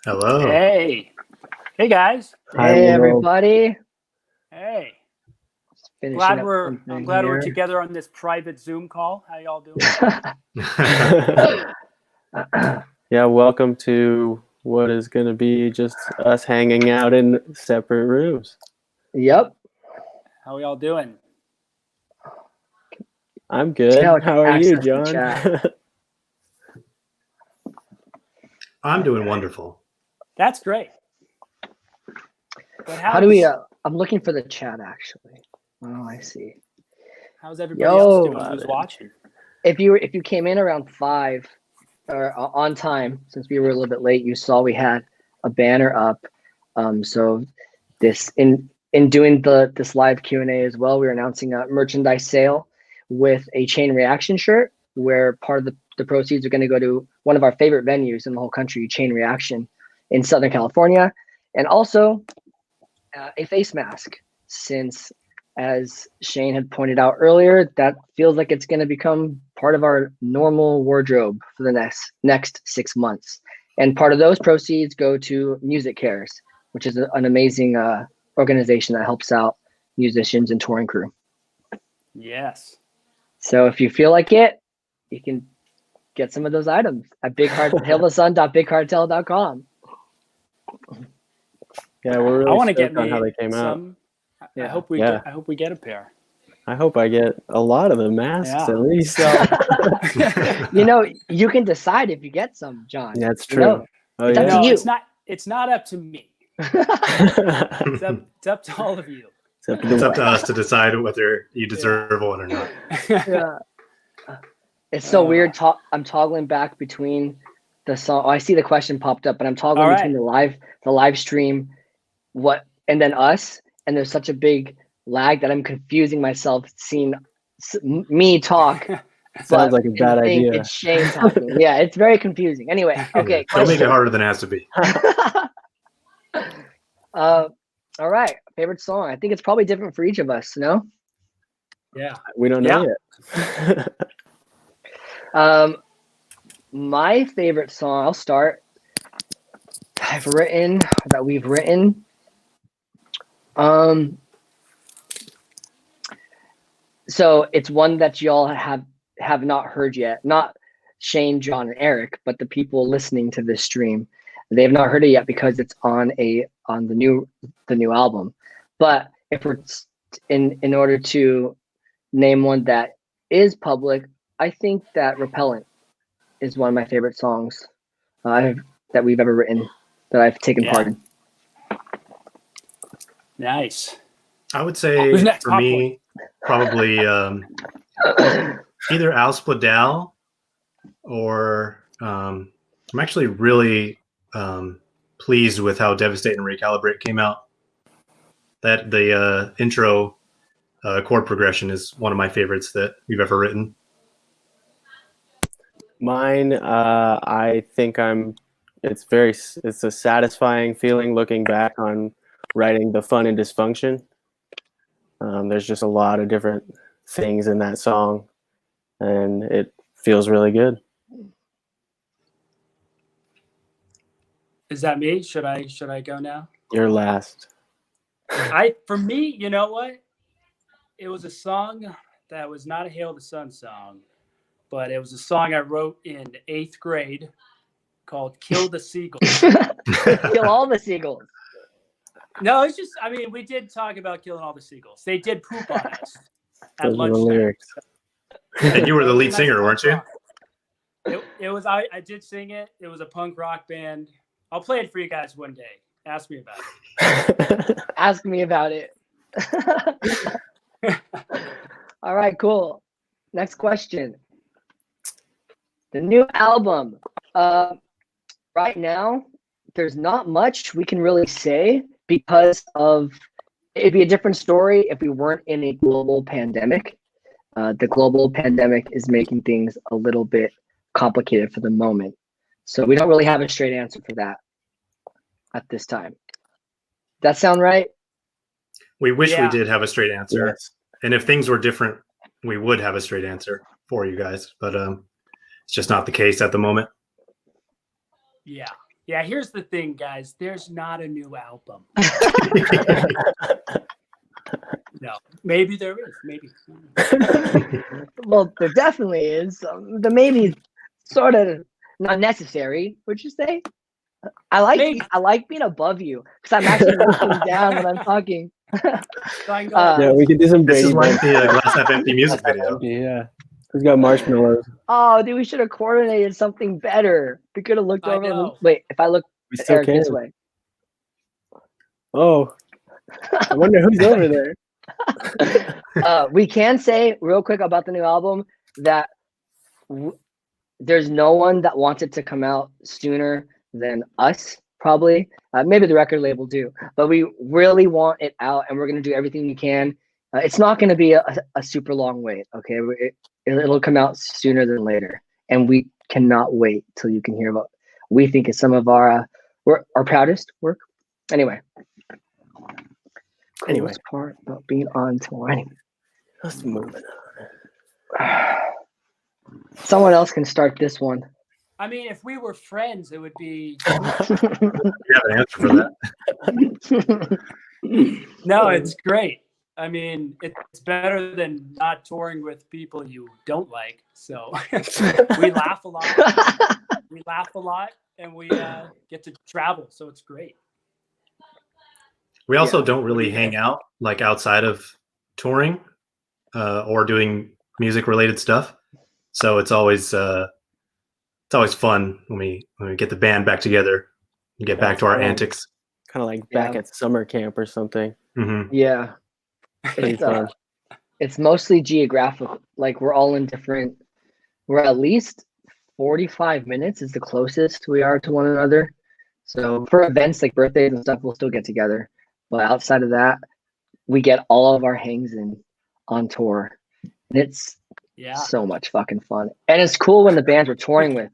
Hello. Hey. Hey, guys. Hey, everybody. Hey. I'm glad we're together on this private Zoom call. How y'all doing? Yeah, welcome to what is going to be just us hanging out in separate rooms. Yep. How y'all doing? I'm good. How are you, John? I'm doing wonderful. That's great. But How do we? I'm looking for the chat actually. Oh, I see. How's everybody else doing? Who's watching? If you came in around 5 or on time, since we were a little bit late, you saw we had a banner up. So this in doing this live Q&A as well, we were announcing a merchandise sale with a chain reaction shirt, where part of the proceeds are going to go to one of our favorite venues in the whole country, Chain Reaction in Southern California, and also a face mask, since, as Shane had pointed out earlier, that feels like it's going to become part of our normal wardrobe for the next 6 months. And part of those proceeds go to Music Cares, which is an amazing organization that helps out musicians and touring crew. Yes. So if you feel like it, you can get some of those items at hailthesun.bigcartel.com. Yeah, we're really I want to get on how they came some. out. I hope we get a pair. I hope I get a lot of the masks at least. You can decide if you get some, John. Yeah, that's true. It's up to you. It's not up to me. It's up to all of you. It's up to us to decide whether you deserve one or not. Yeah. It's so weird. I'm toggling back between the song. Oh, I see the question popped up, but I'm toggling between the live stream, and then us. And there's such a big lag that I'm confusing myself seeing me talk. Sounds like a bad idea. It's Shane talking. Yeah, it's very confusing. Anyway, okay. Don't make it harder than it has to be. All right. Favorite song. I think it's probably different for each of us, no? Yeah. We don't know yet. My favorite song, I'll start. We've written. So it's one that y'all have not heard yet. Not Shane, John, and Eric, but the people listening to this stream. They have not heard it yet because it's on the new album. But if we're in order to name one that is public, I think that Repellent is one of my favorite songs that we've ever written, that I've taken part in. Nice. I would say for me, probably either Al Spladal or I'm actually really pleased with how Devastate and Recalibrate came out. That the intro chord progression is one of my favorites that we've ever written. Mine, I think it's a satisfying feeling looking back on writing The Fun and Dysfunction. There's just a lot of different things in that song, and it feels really good. Is that me? Should I go now? You're last. For me, you know what? It was a song that was not a Hail the Sun song, but it was a song I wrote in 8th grade called Kill the Seagulls. Kill all the seagulls. No, it's just, we did talk about killing all the seagulls. They did poop on us at Those were the lunchtime. lyrics. And you were the lead singer, weren't you? It was. I did sing it. It was a punk rock band. I'll play it for you guys one day. Ask me about it. Ask me about it. All right, cool. Next question. The new album. Right now, there's not much we can really say because it'd be a different story if we weren't in a global pandemic. The global pandemic is making things a little bit complicated for the moment. So we don't really have a straight answer for that at this time. That sound right? We wish we did have a straight answer. Yes. And if things were different, we would have a straight answer for you guys. But it's just not the case at the moment. Yeah. Yeah, here's the thing, guys. There's not a new album. No, maybe there is. Maybe. Well, there definitely is. The maybe is sort of not necessary. Would you say? Maybe. I like being above you because I'm actually looking down when I'm talking. So I can go Uh, Yeah, we could do some This Brady is like Bunch. the Glass Half Empty music video. Yeah. Who's got marshmallows? Oh, dude, we should have coordinated something better. We could have looked I over. know. Wait, if I look We at still Eric this can. way. Oh, I wonder who's over there. We can say real quick about the new album that there's no one that wants it to come out sooner than us, probably. Maybe the record label do, but we really want it out, and we're going to do everything we can. It's not going to be a super long wait, okay? It'll come out sooner than later, and we cannot wait till you can hear about. We think it's some of our proudest work. Anyway, coolest part about being on tour. Anyway. Let's move it Someone else can start this one. I mean, if we were friends, it would be. You have an answer for that. No, it's great. I mean, it's better than not touring with people you don't like. So we laugh a lot. We laugh a lot, and we get to travel. So it's great. We also don't really hang out like outside of touring or doing music related stuff. So it's always fun when we get the band back together and get back to our antics. Kind of like back at summer camp or something. Mm-hmm. Yeah. Pretty fun. It's mostly geographical. Like we're all in different. We're at least 45 minutes is the closest we are to one another. So for events like birthdays and stuff, we'll still get together. But outside of that, we get all of our hangs in on tour. And it's so much fucking fun. And it's cool when the bands we're touring with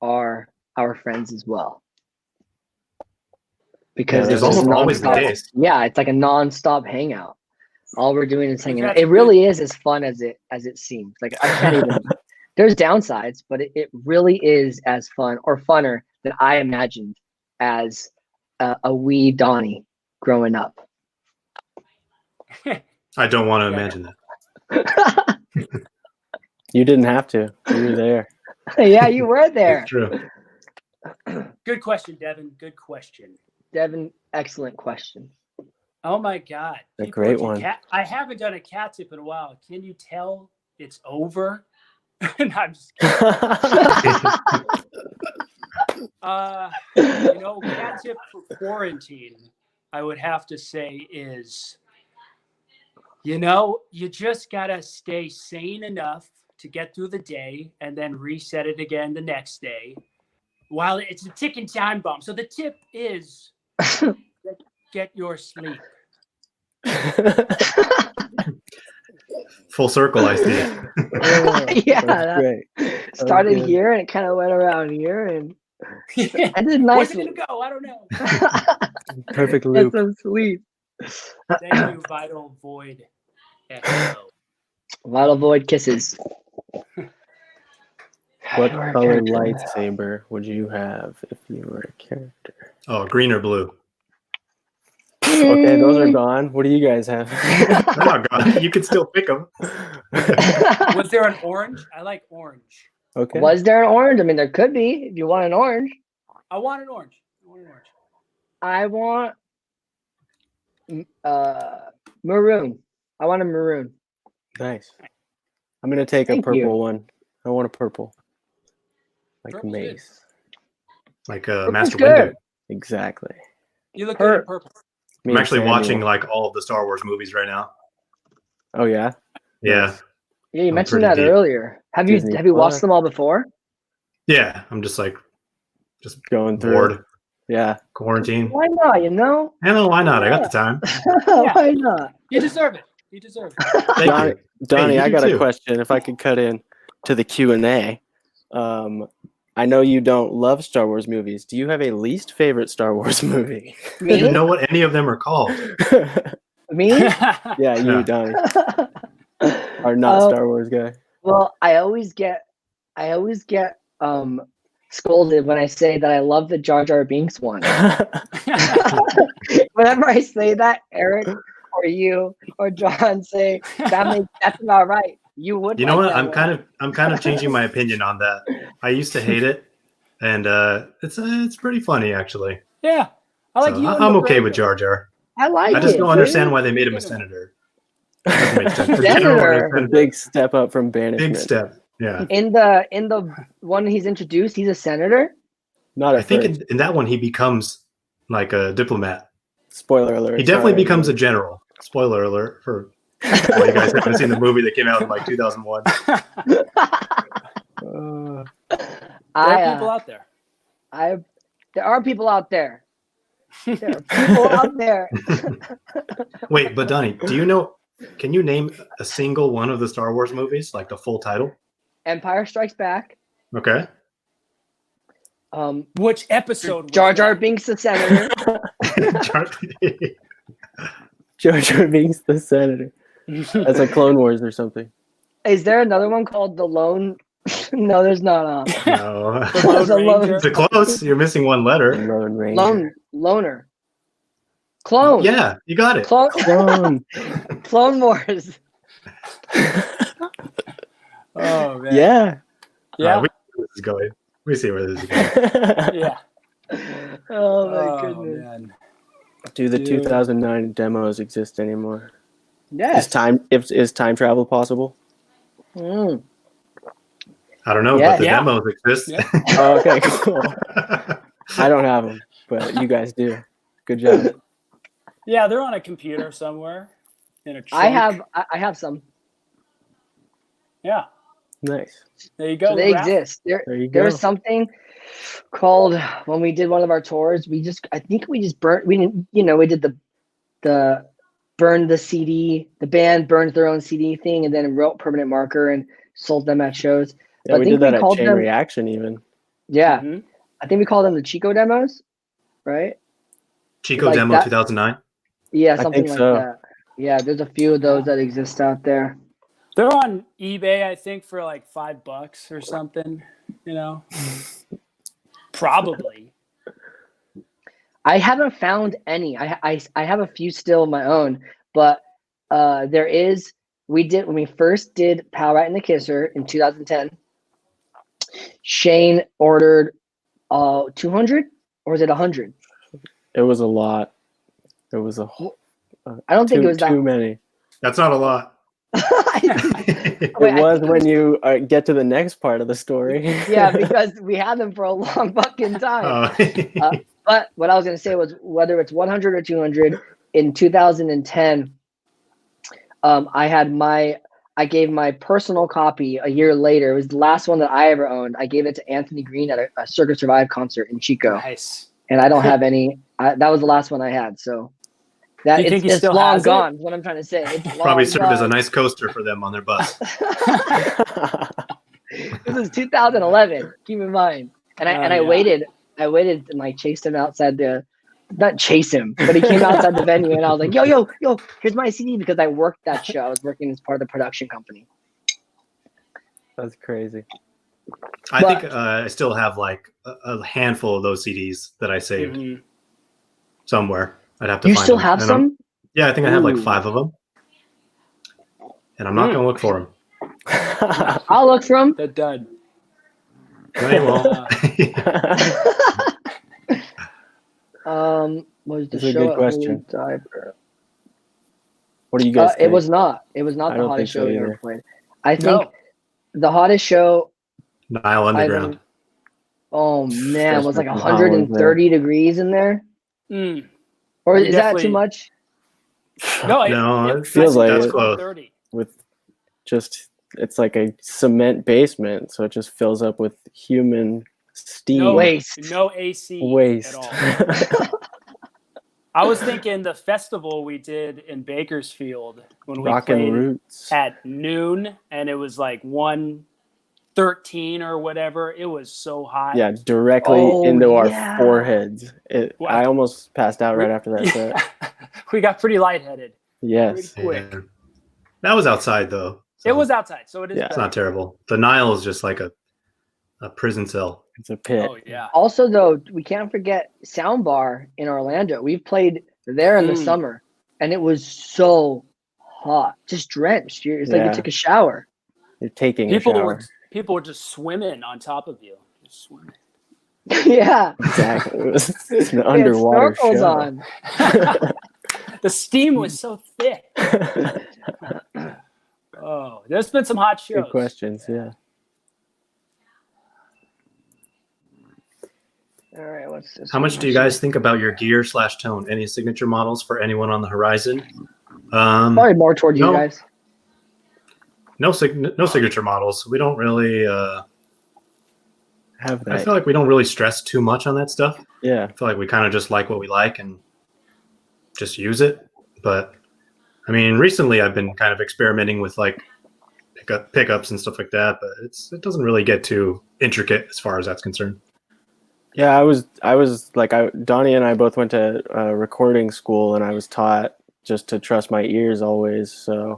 are our friends as well. Because it's almost always the case. Yeah, it's like a non-stop hangout. All we're doing is hanging out. It really is as fun as it seems. Like I can't even. There's downsides, but it really is as fun or funner than I imagined as a wee Donnie growing up. I don't want to imagine that. You didn't have to. You were there. Yeah, you were there. It's true. Good question, Devin. Good question. Devin, excellent question. Oh my God. A great one. I haven't done a cat tip in a while. Can you tell it's over? No, I'm just kidding. Cat tip for quarantine, I would have to say is, you just gotta stay sane enough to get through the day and then reset it again the next day. While it's a ticking time bomb. So the tip is get your sleep. Full circle, I see. Yeah, that's great. Started here and it kind of went around here and ended nicely. Where's it gonna go? I don't know. Perfect loop. That's so sweet. Thank you, Vital Void Echo. Vital Void kisses. What color lightsaber would you have if you were a character? Oh, green or blue? Okay, those are gone. What do you guys have? They're not gone. You can still pick them. Was there an orange? I like orange. Okay. Was there an orange? I mean, there could be if you want an orange. I want an orange. I want maroon. I want a maroon. Nice. I'm gonna take a purple one. I want a purple. Like Purple's Mace. Like Purple's Master good. Windu. Exactly. You look good in purple. Me I'm and actually Samuel. watching like all of the Star Wars movies right now. Oh yeah. Yeah. Yeah, you I'm mentioned pretty that deep. earlier. Have Disney you watched Plus. them all before? Yeah. I'm just Going through. bored. Yeah. Quarantine. Why not? You know? I know, why not? I got the time. Why not? You deserve it. Thank Donnie, you. Donnie, Hey, you I do got too. a question. If I could cut in to the Q&A. I know you don't love Star Wars movies. Do you have a least favorite Star Wars movie? I don't even Me? know what any of them are called. Me? Yeah, you, Yeah. Donnie, are not Star Wars guy. Well, I always get scolded when I say that I love the Jar Jar Binks one. Whenever I say that, Eric or you or John say that's about right. You would. You know like what? that I'm kind of changing my opinion on that. I used to hate it, and it's pretty funny actually. Yeah, I like So you. I'm okay with Jar Jar. I like I just it. don't understand why they made him a senator. Doesn't make sense. A Senator. general and a A senator. big step up from banishment. Big step. Yeah. In the one he's introduced, he's a senator. Not I at think first. in that one he becomes like a diplomat. Spoiler alert. He definitely sorry. becomes a general. Spoiler alert for all you guys haven't seen the movie that came out in like 2001. There are people out there. There are people out there. There are people out there. Wait, but Donnie, do you know? Can you name a single one of the Star Wars movies, like the full title? Empire Strikes Back. Okay. Which episode? Was Jar Jar that? Binks the senator. Jar Jar Binks the senator. That's like Clone Wars or something. Is there another one called The Lone? No, there's not. No. The Lone The Lone- Ranger? It's close. You're missing one letter. Lone Ranger. Loner. Clone. Yeah, you got it. Clone. Clone Wars. Oh man. Yeah. Yeah. We see where this is going. We see where this is going. Yeah. Oh my Oh goodness. man. Do the Dude. 2009 demos exist anymore? Yes. Is time travel possible? Mm. I don't know, Yeah. but the Yeah. demos exist. Yeah. Oh, okay, cool. I don't have them, but you guys do. Good job. Yeah, they're on a computer somewhere in a trunk. I have some. Yeah. Nice. There you go. So they Raph. exist. There you go. There's something called when we did one of our tours. I think we just burnt. We didn't. We did the burn the CD. The band burned their own CD thing and then wrote permanent marker and sold them at shows. Yeah, But we I think did that we at called Chain them. Reaction even. Yeah, Mhm. I think we called them the Chico Demos, right? Chico Like Demo that- 2009. Yeah, I something think like so. that. Yeah, there's a few of those that exist out there. They're on eBay, I think, for like $5 or something. Probably. I haven't found any. I have a few still of my own, but there is. We did when we first did Pal Rat and the Kisser in 2010. Shane ordered 200 or was it 100? It was a lot. It was a I don't think it was too many. That's not a lot. It Wait, I was think when you get to the next part of the story. yeah, because we had them for a long fucking time. Oh. But what I was going to say was whether it's 100 or 200 in 2010, I gave my personal copy a year later. It was the last one that I ever owned. I gave it to Anthony Green at a Circus Survive concert in Chico, Nice. and I don't have any. That was the last one I had. So that Do you think he it's still long has it? gone. Is what I'm trying to say. It's Probably long served as a gone. nice coaster for them on their bus. This was 2011. Keep in mind, and I yeah. waited. I waited and like chased him outside the. Not chase him, but he came outside the venue, and I was like, "Yo, here's my CD," because I worked that show. I was working as part of the production company. That's crazy. I But- think I still have like a handful of those CDs that I saved Mhm. somewhere. I'd have to You find still them. have And some? yeah, I think I have like Ooh. 5 of them. And I'm not going to look for them. I'll look for them. The dud. No, you won't. Was the That's a show good at question. Holy Diver? What do you guys think? It was not. It was not I the don't hottest think show so we ever either. played. I think No. the hottest show. Nile Underground. Oh man, That's was like fucking hot, wasn't 130 degrees in there. Mm. Or You is that definitely- too much? No, No, it it feels like that's it. close. 30. With just, it's like a cement basement, so it just fills up with human steam. No, Waste. no AC Waste. at all. I was thinking the festival we did in Bakersfield when we Rockin' played Roots. at noon, and it was like 113 or whatever. It was so hot. Yeah, directly Oh, into our yeah. foreheads. Wow. I almost passed out right after that set. We got pretty lightheaded. Yes. Quick. Yeah. That was outside though. So It was outside, so it is. Yeah. It's better. not terrible. The Nile is just like a prison cell. It's a pit. Oh yeah. Also, though, we can't forget Soundbar in Orlando. We've played there in the summer, and it was so hot, just drenched. It's like you took a shower. You're taking a shower. People were just swimming on top of you. Just swimming. Yeah, Exactly. It's an They had underwater snorkels show. on. The steam was so thick. Oh, there's been some hot shows. Good questions. Yeah. All right, what's this? How much do you guys think about your gear / tone? Any signature models for anyone on the horizon? Probably more towards you no. guys. No signature models. We don't really. Have that. I feel like we don't really stress too much on that stuff. Yeah. I feel like we kind of just like what we like and just use it. But I mean, recently I've been kind of experimenting with like pickups and stuff like that. But it doesn't really get too intricate as far as that's concerned. Yeah, I was like, Donnie and I both went to recording school, and I was taught just to trust my ears always. So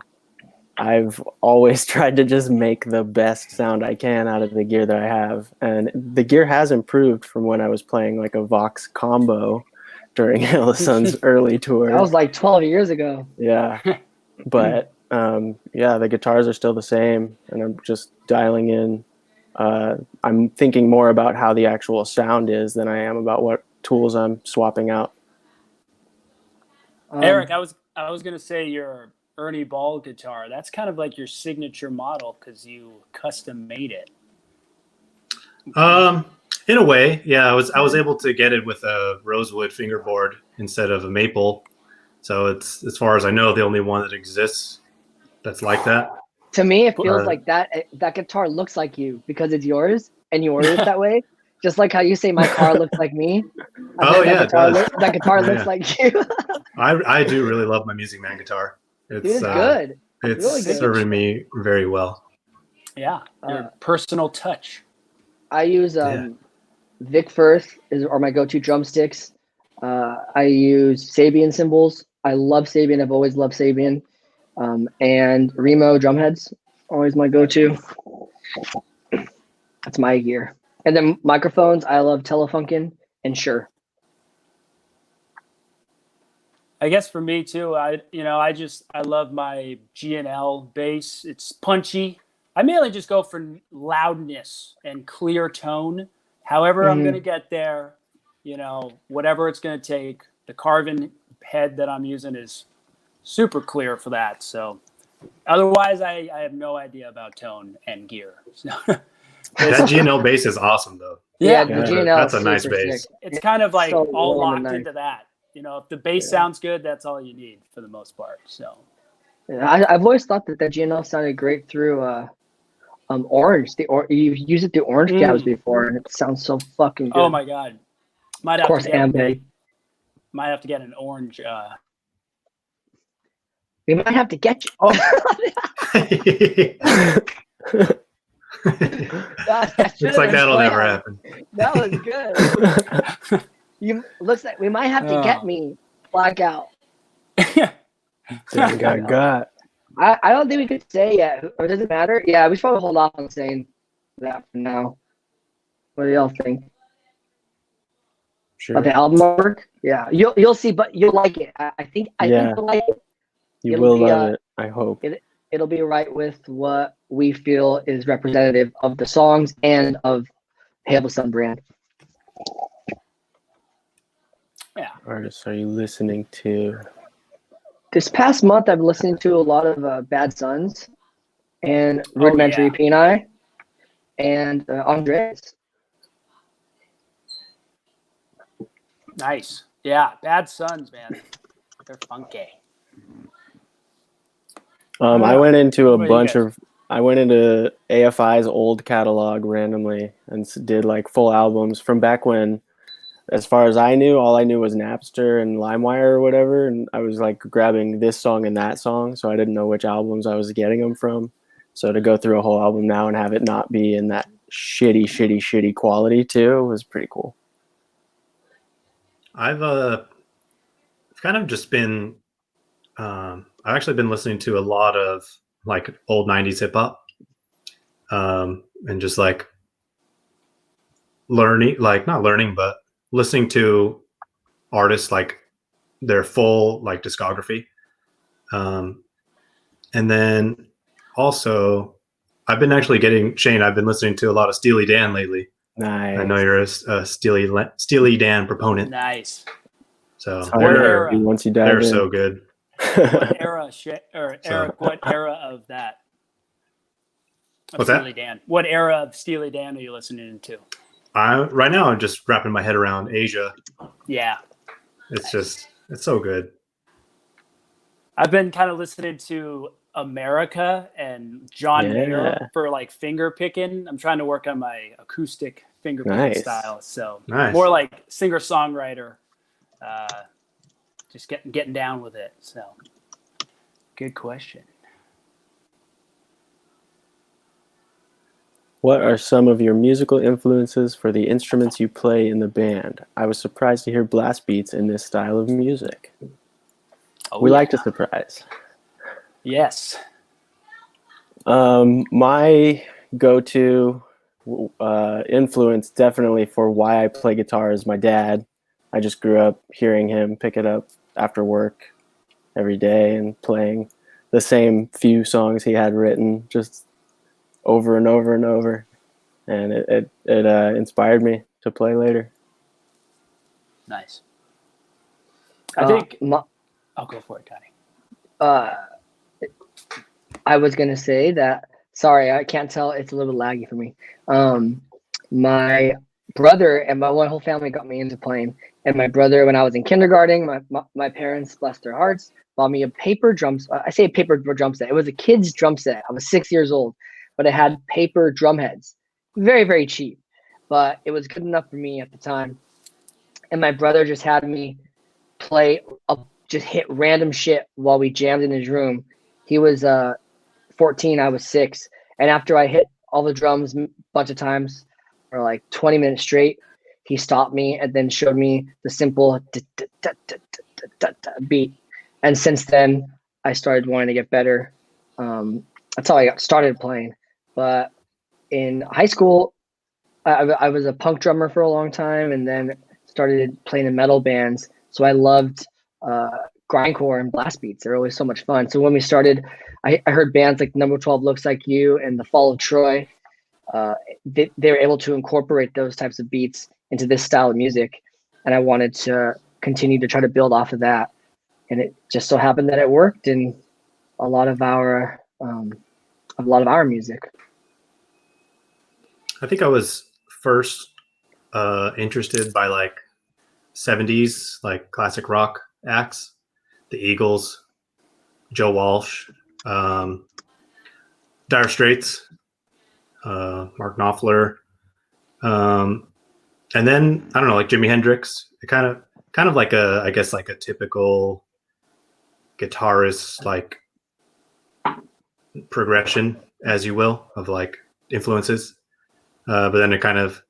I've always tried to just make the best sound I can out of the gear that I have. And the gear has improved from when I was playing like a Vox combo during Hail the Sun's early tour. That was like 12 years ago. Yeah. But yeah, the guitars are still the same, and I'm just dialing in. I'm thinking more about how the actual sound is than I am about what tools I'm swapping out. Eric, I was gonna say your Ernie Ball guitar. That's kind of like your signature model because you custom made it. In a way, yeah. I was able to get it with a rosewood fingerboard instead of a maple. So it's, as far as I know, the only one that exists that's like that. To me, it feels like that guitar looks like you because it's yours and you ordered it that way. Just like how you say my car looks like me. That guitar looks like you. I do really love my Music Man guitar. It's good. It's really good. serving me very well. Yeah, your personal touch. I use Vic Firth are my go-to drumsticks. I use Sabian cymbals. I love Sabian. I've always loved Sabian. And Remo drumheads, always my go-to. That's my gear. And then microphones, I love Telefunken and Shure. I guess for me too, I love my G&L bass. It's punchy. I mainly just go for loudness and clear tone. However I'm going to get there, whatever it's going to take. The Carvin head that I'm using is super clear for that. So otherwise, I have no idea about tone and gear. So, that G&L bass is awesome, though. Yeah, the G&L that's a nice bass. Sick. It's kind of like so all warm locked and into that. If the bass sounds good, that's all you need for the most part. So I've always thought that G&L sounded great through Orange. You've used it through Orange cabs before, and it sounds so fucking good. Oh my god! Might have to get an Orange. We might have to get you. Looks like that'll never happen. That was good. Looks like we might have to get me blackout. Got. I don't think we could say yet, or does it matter? Yeah, we should probably hold off on saying that for now. What do y'all think? Sure. About the album artwork? Yeah, you'll see, but you'll like it. I think you'll like it. You will love it. I hope. It'll be right with what we feel is representative of the songs and of Hail the Sun brand. Yeah. Artists are you listening to? This past month, I've been listening to a lot of Bad Sons and Rudimentary Peni and Andres. Nice. Yeah, Bad Sons, man. They're funky. I went into I went into AFI's old catalog randomly and did like full albums from back when, as far as I knew, all I knew was Napster and LimeWire or whatever. And I was like grabbing this song and that song. So I didn't know which albums I was getting them from. So to go through a whole album now and have it not be in that shitty quality too was pretty cool. I've kind of just been, I've actually been listening to a lot of like old 90s hip hop, and just like learning, like not learning, but listening to artists like their full like discography. And then also I've been actually I've been listening to a lot of Steely Dan lately. Nice. I know you're a Steely Dan proponent. Nice. So once you dive they're in. so good. What era, Eric, what era of that? What's Steely that? Dan. What era of Steely Dan are you listening to? Right now I'm just wrapping my head around Asia. Yeah. It's so good. I've been kind of listening to America and John Mayer for like finger picking. I'm trying to work on my acoustic finger picking style. So more like singer-songwriter, just getting down with it. So good question. What are some of your musical influences for the instruments you play in the band? I was surprised to hear blast beats in this style of music. We like to surprise. Yes. My go-to influence definitely for why I play guitar is my dad. I just grew up hearing him pick it up after work every day and playing the same few songs he had written just over and over and over. And it inspired me to play later. Nice. I think... I'll go for it, Connie. I was going to say that, sorry, I can't tell. It's a little laggy for me. My brother and my whole family got me into playing. And my brother, when I was in kindergarten, my parents, bless their hearts, bought me a paper drum set. I say a paper drum set. It was a kid's drum set. I was 6 years old, but it had paper drum heads. Very, very cheap. But it was good enough for me at the time. And my brother just had me play just hit random shit while we jammed in his room. He was 14, I was 6. And after I hit all the drums a bunch of times for like 20 minutes straight, he stopped me and then showed me the simple beat. And since then, I started wanting to get better. That's how I got started playing. But in high school, I was a punk drummer for a long time and then started playing in metal bands. So I loved grindcore and blast beats. They're always so much fun. So when we started, I heard bands like Number 12 Looks Like You and The Fall of Troy. They were able to incorporate those types of beats into this style of music. And I wanted to continue to try to build off of that. And it just so happened that it worked in a lot of our music. I think I was first interested by like 70s, like classic rock acts, the Eagles, Joe Walsh, Dire Straits, Mark Knopfler, and then I don't know, like Jimi Hendrix. It kind of like I guess like a typical guitarist like progression, as you will, of like influences. But then it kind of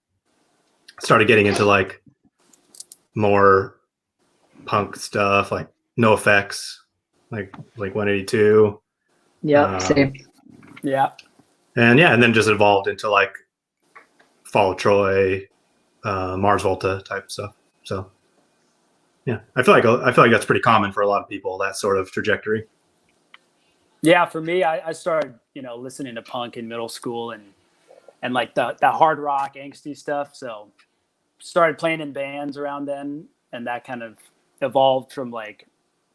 started getting into like more punk stuff, like No Effects, like 182. Yeah, same. Yeah. And then just evolved into like Fall of Troy, Mars Volta type stuff. So yeah, I feel like that's pretty common for a lot of people, that sort of trajectory. Yeah, for me, I started, listening to punk in middle school and like the hard rock angsty stuff. So started playing in bands around then, and that kind of evolved from like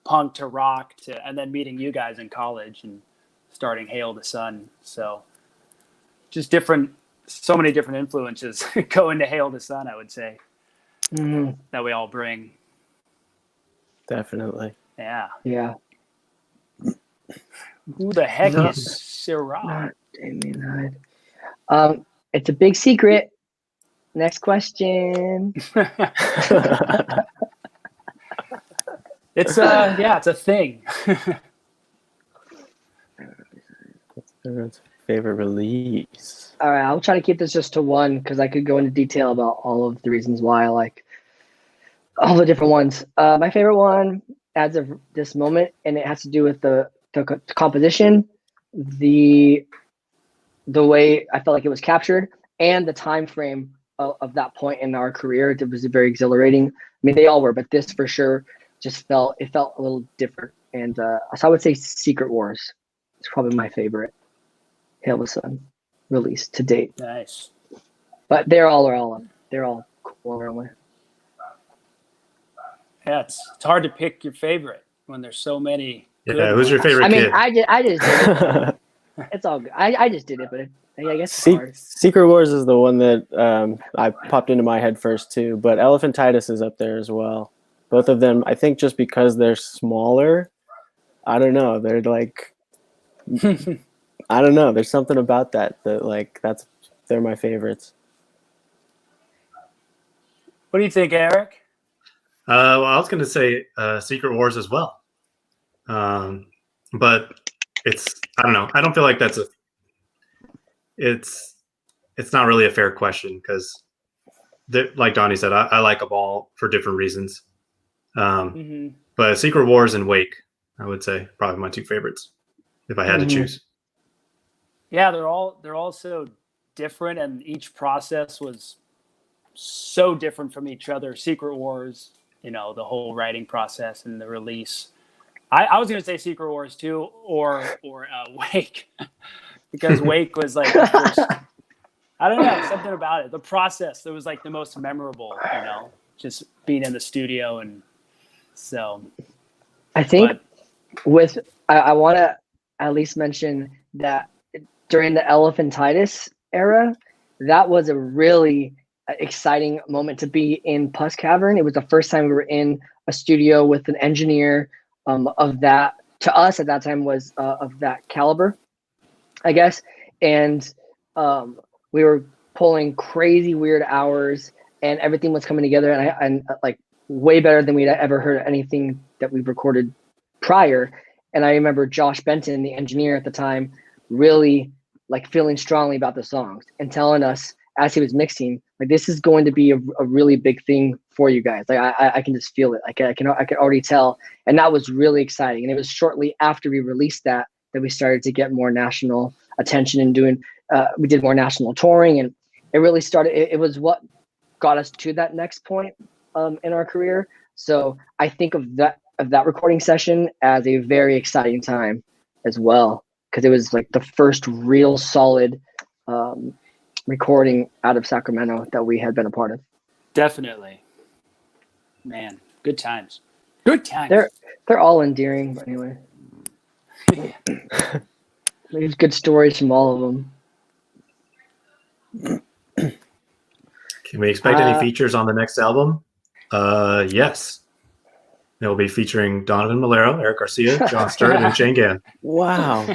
punk to rock and then meeting you guys in college and starting Hail the Sun. So just so many different influences go into Hail the Sun, I would say, that we all bring. Definitely. Yeah. Yeah. Who the heck is Syrah? Damien Hyde. It's a big secret. Next question. It's a thing. Favorite release. All right, I'll try to keep this just to one because I could go into detail about all of the reasons why I like all the different ones. My favorite one as of this moment, and it has to do with the composition, the way I felt like it was captured, and the time frame of that point in our career. It was very exhilarating. I mean, they all were, but this for sure just felt a little different. And so I would say Secret Wars is probably my favorite Hail the Sun release to date. Nice. But they're all cool in their own way. Yeah, it's hard to pick your favorite when there's so many. Yeah, who's your favorite I mean, kid? I just did it. It's all good. I just did it, but I guess it's hard. Secret Wars is the one that I popped into my head first too, but Elephantitis is up there as well. Both of them, I think, just because they're smaller. I don't know. They're like, I don't know. There's something about that like they're my favorites. What do you think, Eric? Well, I was going to say Secret Wars as well. But I don't know. I don't feel like it's not really a fair question because, like Donnie said, I like them all for different reasons. But Secret Wars and Wake, I would say, probably my two favorites if I had to choose. Yeah, they're all so different, and each process was so different from each other. Secret Wars, the whole writing process and the release. I was going to say Secret Wars too, or Wake, because Wake was like the first, I don't know, something about it. The process that was like the most memorable, just being in the studio. And so I think I want to at least mention that during the Elephantitis era, that was a really exciting moment to be in Pus Cavern. It was the first time we were in a studio with an engineer of that, to us at that time, was of that caliber, I guess. And we were pulling crazy weird hours, and everything was coming together, and like way better than we'd ever heard anything that we've recorded prior. And I remember Josh Benton, the engineer at the time, really like feeling strongly about the songs and telling us as he was mixing, like, this is going to be a really big thing for you guys. Like I can just feel it. Like I can already tell. And that was really exciting. And it was shortly after we released that we started to get more national attention and we did more national touring, and it really started. It was what got us to that next point in our career. So I think of that recording session as a very exciting time as well, because it was like the first real solid recording out of Sacramento that we had been a part of. Definitely. Man, good times. Good times. They're all endearing, but anyway. There's good stories from all of them. Can we expect any features on the next album? Yes. It will be featuring Donovan Malero, Eric Garcia, John Sturt, and Shane Gann. Wow.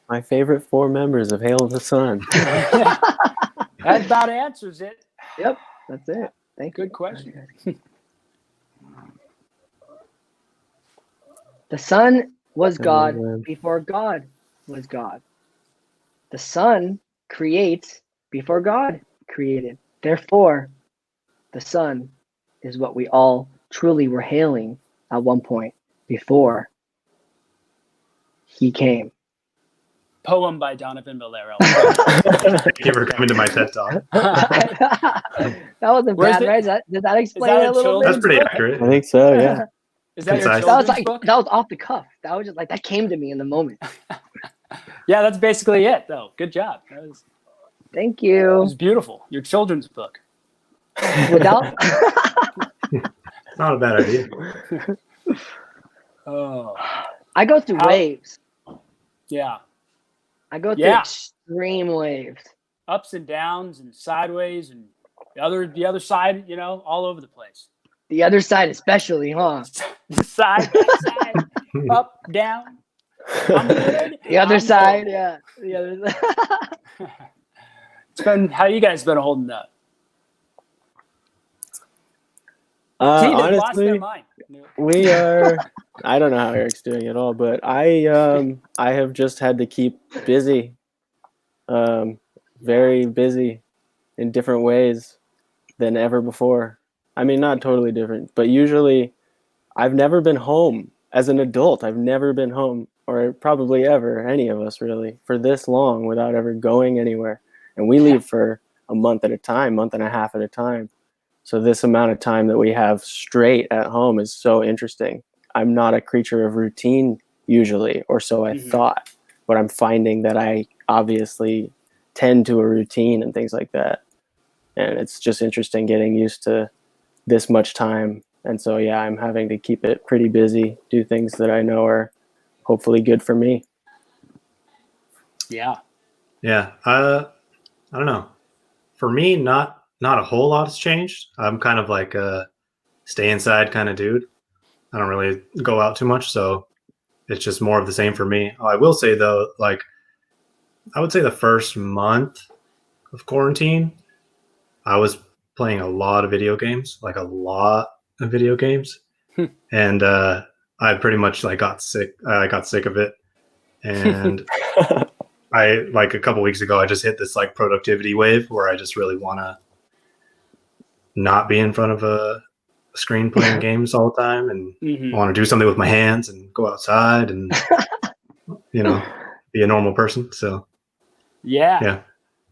My favorite 4 members of Hail of the Sun. That about answers it. Yep, that's it. Thank you. Good question. The Sun was God before God was God. The Sun creates before God created. Therefore, the Sun is what we all truly were hailing at one point before he came. Poem by Donovan Malero. Thank you for coming to my TED Talk. That wasn't bad, right? Does that explain it a little bit? That's pretty accurate. I think so, yeah. Is that your Concise. children's book? That was off the cuff. That was just like, that came to me in the moment. Yeah, that's basically it, though. Good job. Thank It you. was beautiful. Your children's book. Without Not a bad idea. Oh, I go through waves. yeah. I go through extreme waves. Ups and downs and sideways and the other side, all over the place. The other side especially, huh? Side, up, down. I'm good. The other I'm side, good. yeah. The other side. How you guys been holding up? See, they lost their Honestly, mind. we are. I don't know how Eric's doing at all, but I have just had to keep busy, very busy, in different ways than ever before. I mean, not totally different, but usually, I've never been home as an adult. I've never been home, or probably ever, any of us really, for this long without ever going anywhere. And we leave for a month at a time, month and a half at a time. So this amount of time that we have straight at home is so interesting. I'm not a creature of routine usually, or so I thought, but I'm finding that I obviously tend to a routine and things like that. And it's just interesting getting used to this much time. And so, yeah, I'm having to keep it pretty busy, do things that I know are hopefully good for me. Yeah. Yeah. I don't know. For me, not a whole lot has changed. I'm kind of like a stay inside kind of dude. I don't really go out too much, so it's just more of the same for me. I will say though, like I would say the first month of quarantine, I was playing a lot of video games, like a lot of video games. And I pretty much like got sick. I got sick of it. And I like a couple weeks ago, I just hit this like productivity wave where I just really want to not be in front of a screen playing games all the time, and I want to do something with my hands and go outside and you know, be a normal person. So yeah,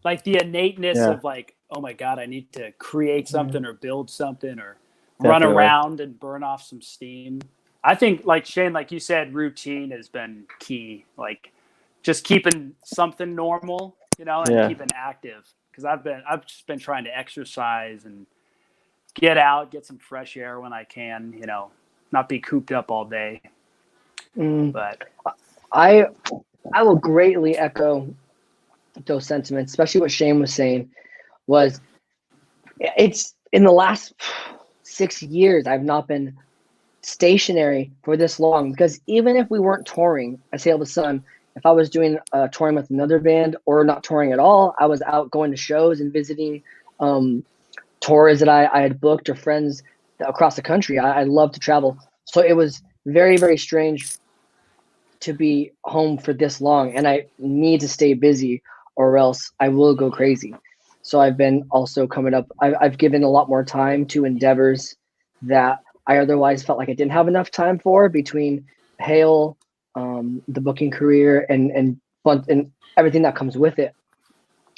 like the innateness of like, oh my God, I need to create something or build something or run around and burn off some steam. I think like Shane, like you said, routine has been key. Like just keeping something normal, you know, and keeping active. Because I've just been trying to exercise and get out, get some fresh air when I can, you know, not be cooped up all day. But I will greatly echo those sentiments, especially what Shane was saying. Was it's in the last 6 years I've not been stationary for this long, because even if we weren't touring at Sail the Sun, if I was doing touring with another band or not touring at all, I was out going to shows and visiting tours that I had booked or friends across the country. I love to travel. So it was very, very strange to be home for this long, and I need to stay busy or else I will go crazy. So I've been also coming up, I've given a lot more time to endeavors that I otherwise felt like I didn't have enough time for, between Hale, the booking career, and everything that comes with it.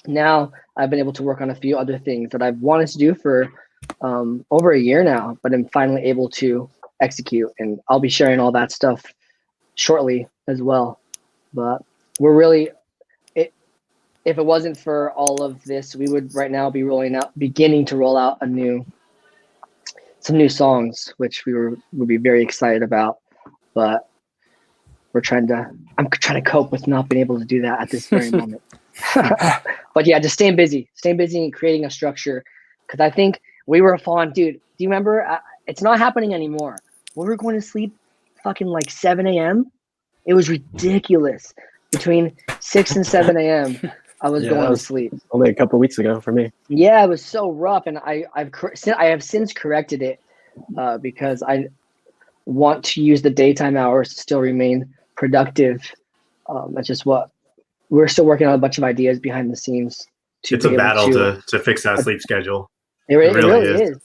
Now I've been able to work on a few other things that I've wanted to do for over a year now, but I'm finally able to execute, and I'll be sharing all that stuff shortly as well. But we're really, if it wasn't for all of this, we would right now be beginning to roll out some new songs, which would be very excited about. But I'm trying to cope with not being able to do that at this very moment. But yeah, just staying busy and creating a structure. Because I think we were fun, dude. Do you remember? It's not happening anymore. We were going to sleep fucking like 7 a.m. It was ridiculous. Between 6 and 7 a.m. I was going to sleep. Only a couple of weeks ago for me. Yeah, it was so rough, and I have since corrected it because I want to use the daytime hours to still remain productive. That's just what we're still working on, a bunch of ideas behind the scenes. It's a battle to fix that sleep schedule. It really is.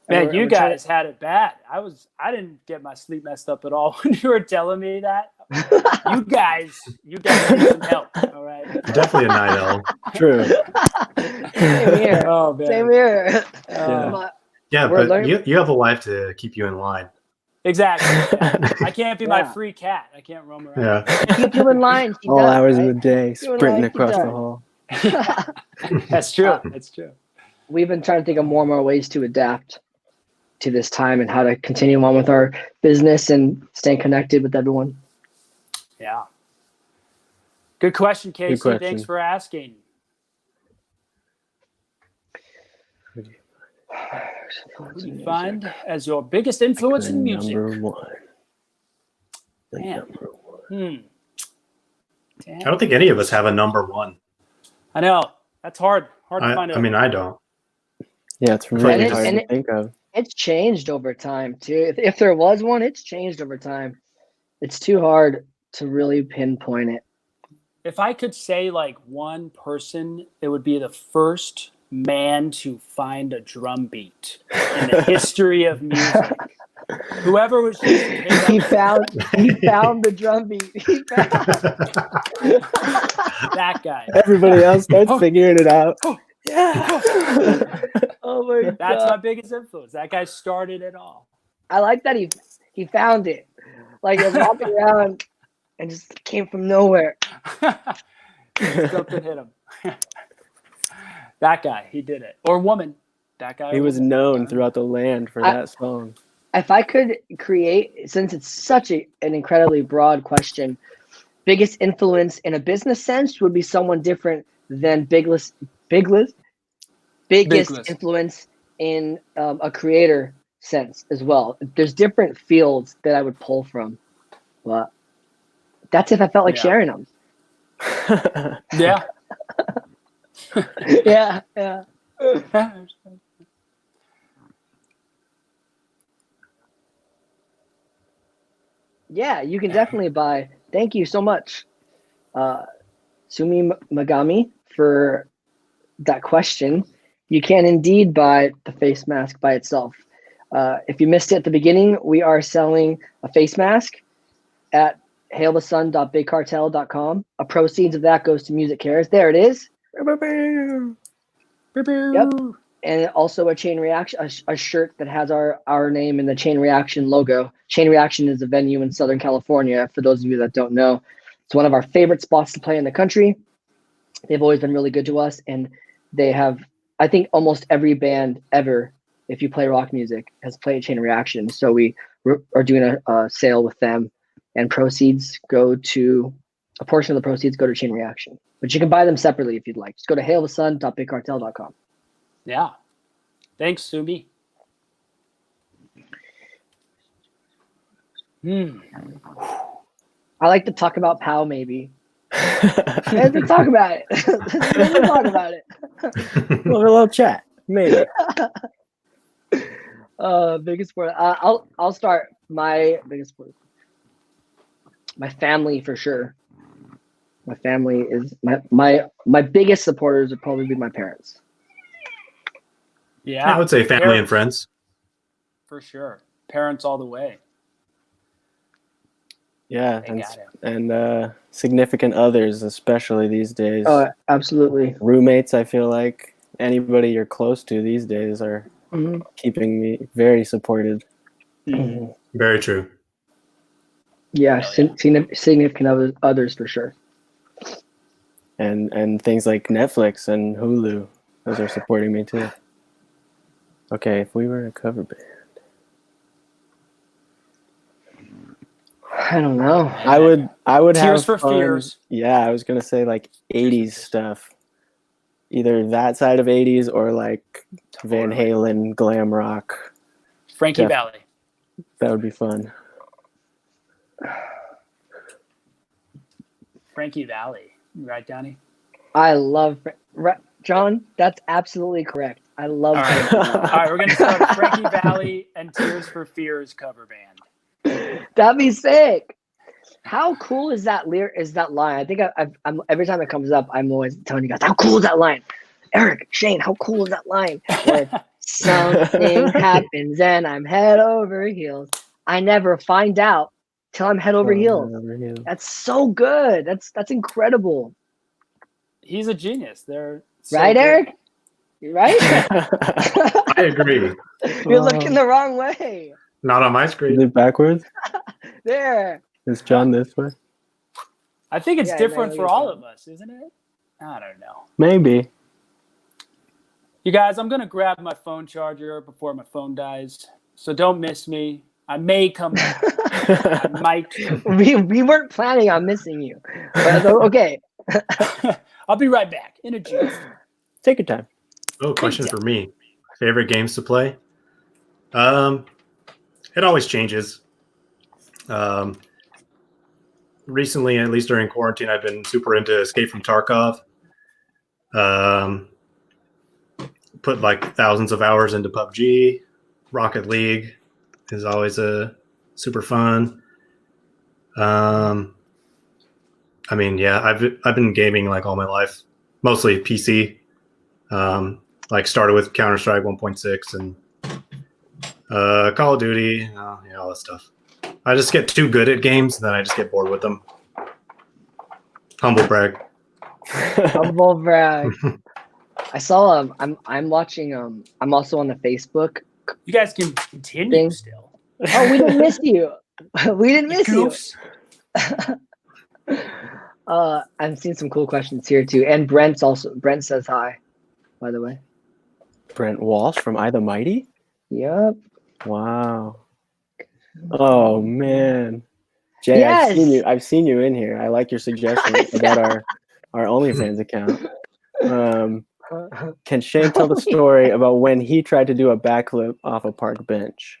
Man, you guys had it bad. I didn't get my sleep messed up at all when you were telling me that. You guys need some help. All right. You're definitely a night owl. True. Same here. Oh, man. Same here. Yeah, but you have a wife to keep you in line. Exactly. I can't be my free cat. I can't roam around. Yeah. Keep you in line. All hours of the day, sprinting across the hall. That's true. That's true. We've been trying to think of more and more ways to adapt to this time and how to continue on with our business and staying connected with everyone. Yeah. Good question, Casey. Good question. Thanks for asking. Who do you find as your biggest influence in music? Number one. Damn. Damn. I don't think any of us have a number one. I know. That's hard. Hard to find out. I mean, I don't. Yeah, it's really hard to think of. It's changed over time, too. If there was one, it's changed over time. It's too hard to really pinpoint it. If I could say like one person, it would be the first man to find a drum beat in the history of music. Whoever was just he found the drum beat. That guy. Everybody else starts figuring it out. Yeah. Oh my god. That's my biggest influence. That guy started it all. I like that he found it. Like he was walking around and just came from nowhere. Something hit him. That guy, he did it. Or woman. That guy. He or was woman. known throughout the land for that song. If I could create, since it's such an incredibly broad question, biggest influence in a business sense would be someone different than biggest influence in a creator sense as well. There's different fields that I would pull from, but that's if I felt like sharing them. Yeah. Yeah. Yeah, you can definitely buy. Thank you so much, Sumi Magami, for that question. You can indeed buy the face mask by itself. If you missed it at the beginning, we are selling a face mask at hailthesun.bigcartel.com. A proceeds of that goes to Music Cares. There it is. Yep. And also a Chain Reaction, a shirt that has our name and the Chain Reaction logo. Chain Reaction is a venue in Southern California, for those of you that don't know. It's one of our favorite spots to play in the country. They've always been really good to us, and they have, I think, almost every band ever, if you play rock music, has played Chain Reaction. So we are doing a sale with them, and a portion of the proceeds go to Chain Reaction. But you can buy them separately if you'd like. Just go to hailthesun.bigcartel.com. Yeah. Thanks, Sumi. I like to talk about POW maybe. Let's talk about it. Let's talk about it. A little chat, maybe. Biggest sport. I'll start. My biggest sport. My family for sure. My family is my biggest supporters would probably be my parents. Yeah. I would say family and friends. For sure. Parents all the way. Yeah, and significant others, especially these days. Oh, absolutely. Roommates, I feel like anybody you're close to these days are keeping me very supported. Mm-hmm. Very true. Yeah, significant others for sure. And things like Netflix and Hulu, those are supporting me too. Okay, if we were a cover band. I don't know. I would Tears have for fun. Fears. Yeah, I was gonna say like 80s stuff. Either that side of 80s or like Van Halen, glam rock. Frankie Valli. That would be fun. Frankie Valli. Right, Donnie? I love John. That's absolutely correct. I love. All right, we're gonna start Frankie Valli and Tears for Fears cover band. That'd be sick. How cool is that line? I think I'm every time it comes up, I'm always telling you guys, how cool is that line? Eric, Shane, how cool is that line? Where something happens and I'm head over heels. I never find out till I'm head over heels. That's so good. That's incredible. He's a genius. They're so right, good. Eric? Right? I agree. You're looking the wrong way. Not on my screen. Is it backwards? There. Is John this way? I think it's Yeah, different man, for all of us, isn't it? I don't know. Maybe. You guys, I'm going to grab my phone charger before my phone dies. So don't miss me. I may come back. I might. We weren't planning on missing you. But okay. I'll be right back in a jiff. Take your time. Oh, question for me. Favorite games to play? It always changes. Recently, at least during quarantine, I've been super into Escape from Tarkov. Put like thousands of hours into PUBG. Rocket League is always super fun. I mean, yeah, I've been gaming like all my life, mostly PC. Like started with Counter-Strike 1.6 and Call of Duty, all that stuff. I just get too good at games, then I just get bored with them. Humble brag. Humble brag. I saw I'm watching I'm also on the Facebook You guys can continue Thing. still. Oh, we didn't miss you. We didn't You miss you. goofs. I'm seeing some cool questions here too. And Brent says hi, by the way. Brent Walsh from I the Mighty? Yep. Wow. Oh man. Jay, Yes. I've seen you in here. I like your suggestion about our OnlyFans account. Can Shane tell the story about when he tried to do a backflip off a park bench?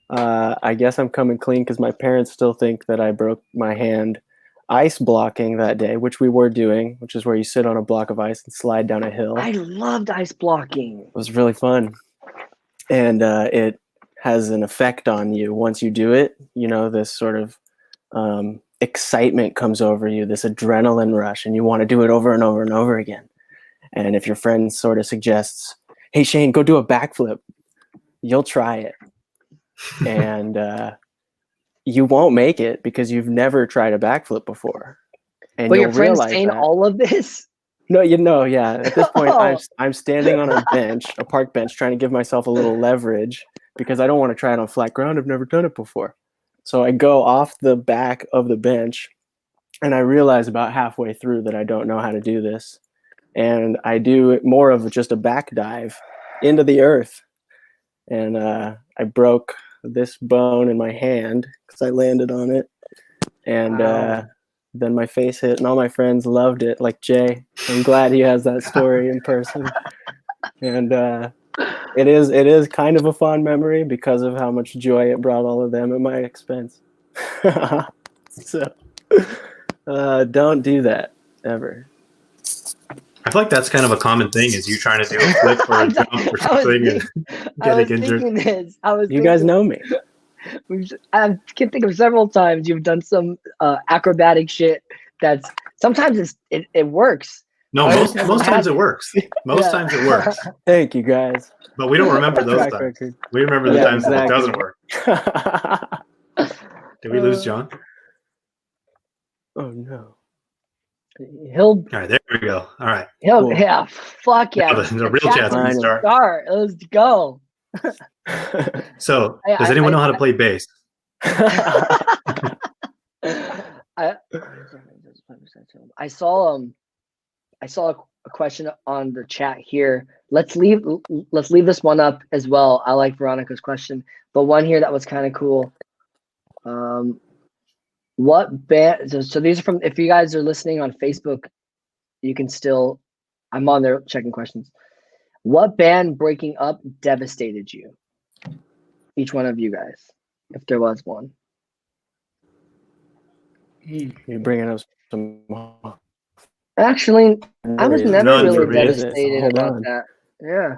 I guess I'm coming clean because my parents still think that I broke my hand ice blocking that day, which we were doing, which is where you sit on a block of ice and slide down a hill. I loved ice blocking. It was really fun. And it has an effect on you once you do it. You know, this sort of excitement comes over you, this adrenaline rush, and you want to do it over and over and over again. And if your friend sort of suggests, hey, Shane, go do a backflip, you'll try it. And you won't make it because you've never tried a backflip before. And But your you'll friend's realize saying that. all of this? No, yeah. At this point, Oh. I'm standing on a bench, a park bench, trying to give myself a little leverage because I don't want to try it on flat ground. I've never done it before. So I go off the back of the bench, and I realize about halfway through that I don't know how to do this. And I do more of just a back dive into the earth. And I broke this bone in my hand because I landed on it. And then my face hit, and all my friends loved it. Like Jay, I'm glad he has that story in person. And it is kind of a fond memory because of how much joy it brought all of them at my expense. So don't do that ever. I feel like that's kind of a common thing, is you trying to do a flip or a jump or something and getting injured. You guys know me. I can think of several times you've done some acrobatic shit that's sometimes it works. No, most times it works. Most times it works. Thank you, guys. But we don't remember those Track times. record. We remember the Yeah, times that it exactly. doesn't work. Did we lose John? Oh no. He'll All right, there we go. All right. Cool. yeah, fuck yeah. Now the real chance can can start. Let's go. So, does anyone know how to play bass? I saw a question on the chat here. Let's leave this one up as well. I like Veronica's question, but one here that was kind of cool. What band? So these are from. If you guys are listening on Facebook, you can still. I'm on there checking questions. What band breaking up devastated you? Each one of you guys, if there was one. You're bringing up some. Actually, I was never None really for me. devastated Hold about on. that. Yeah.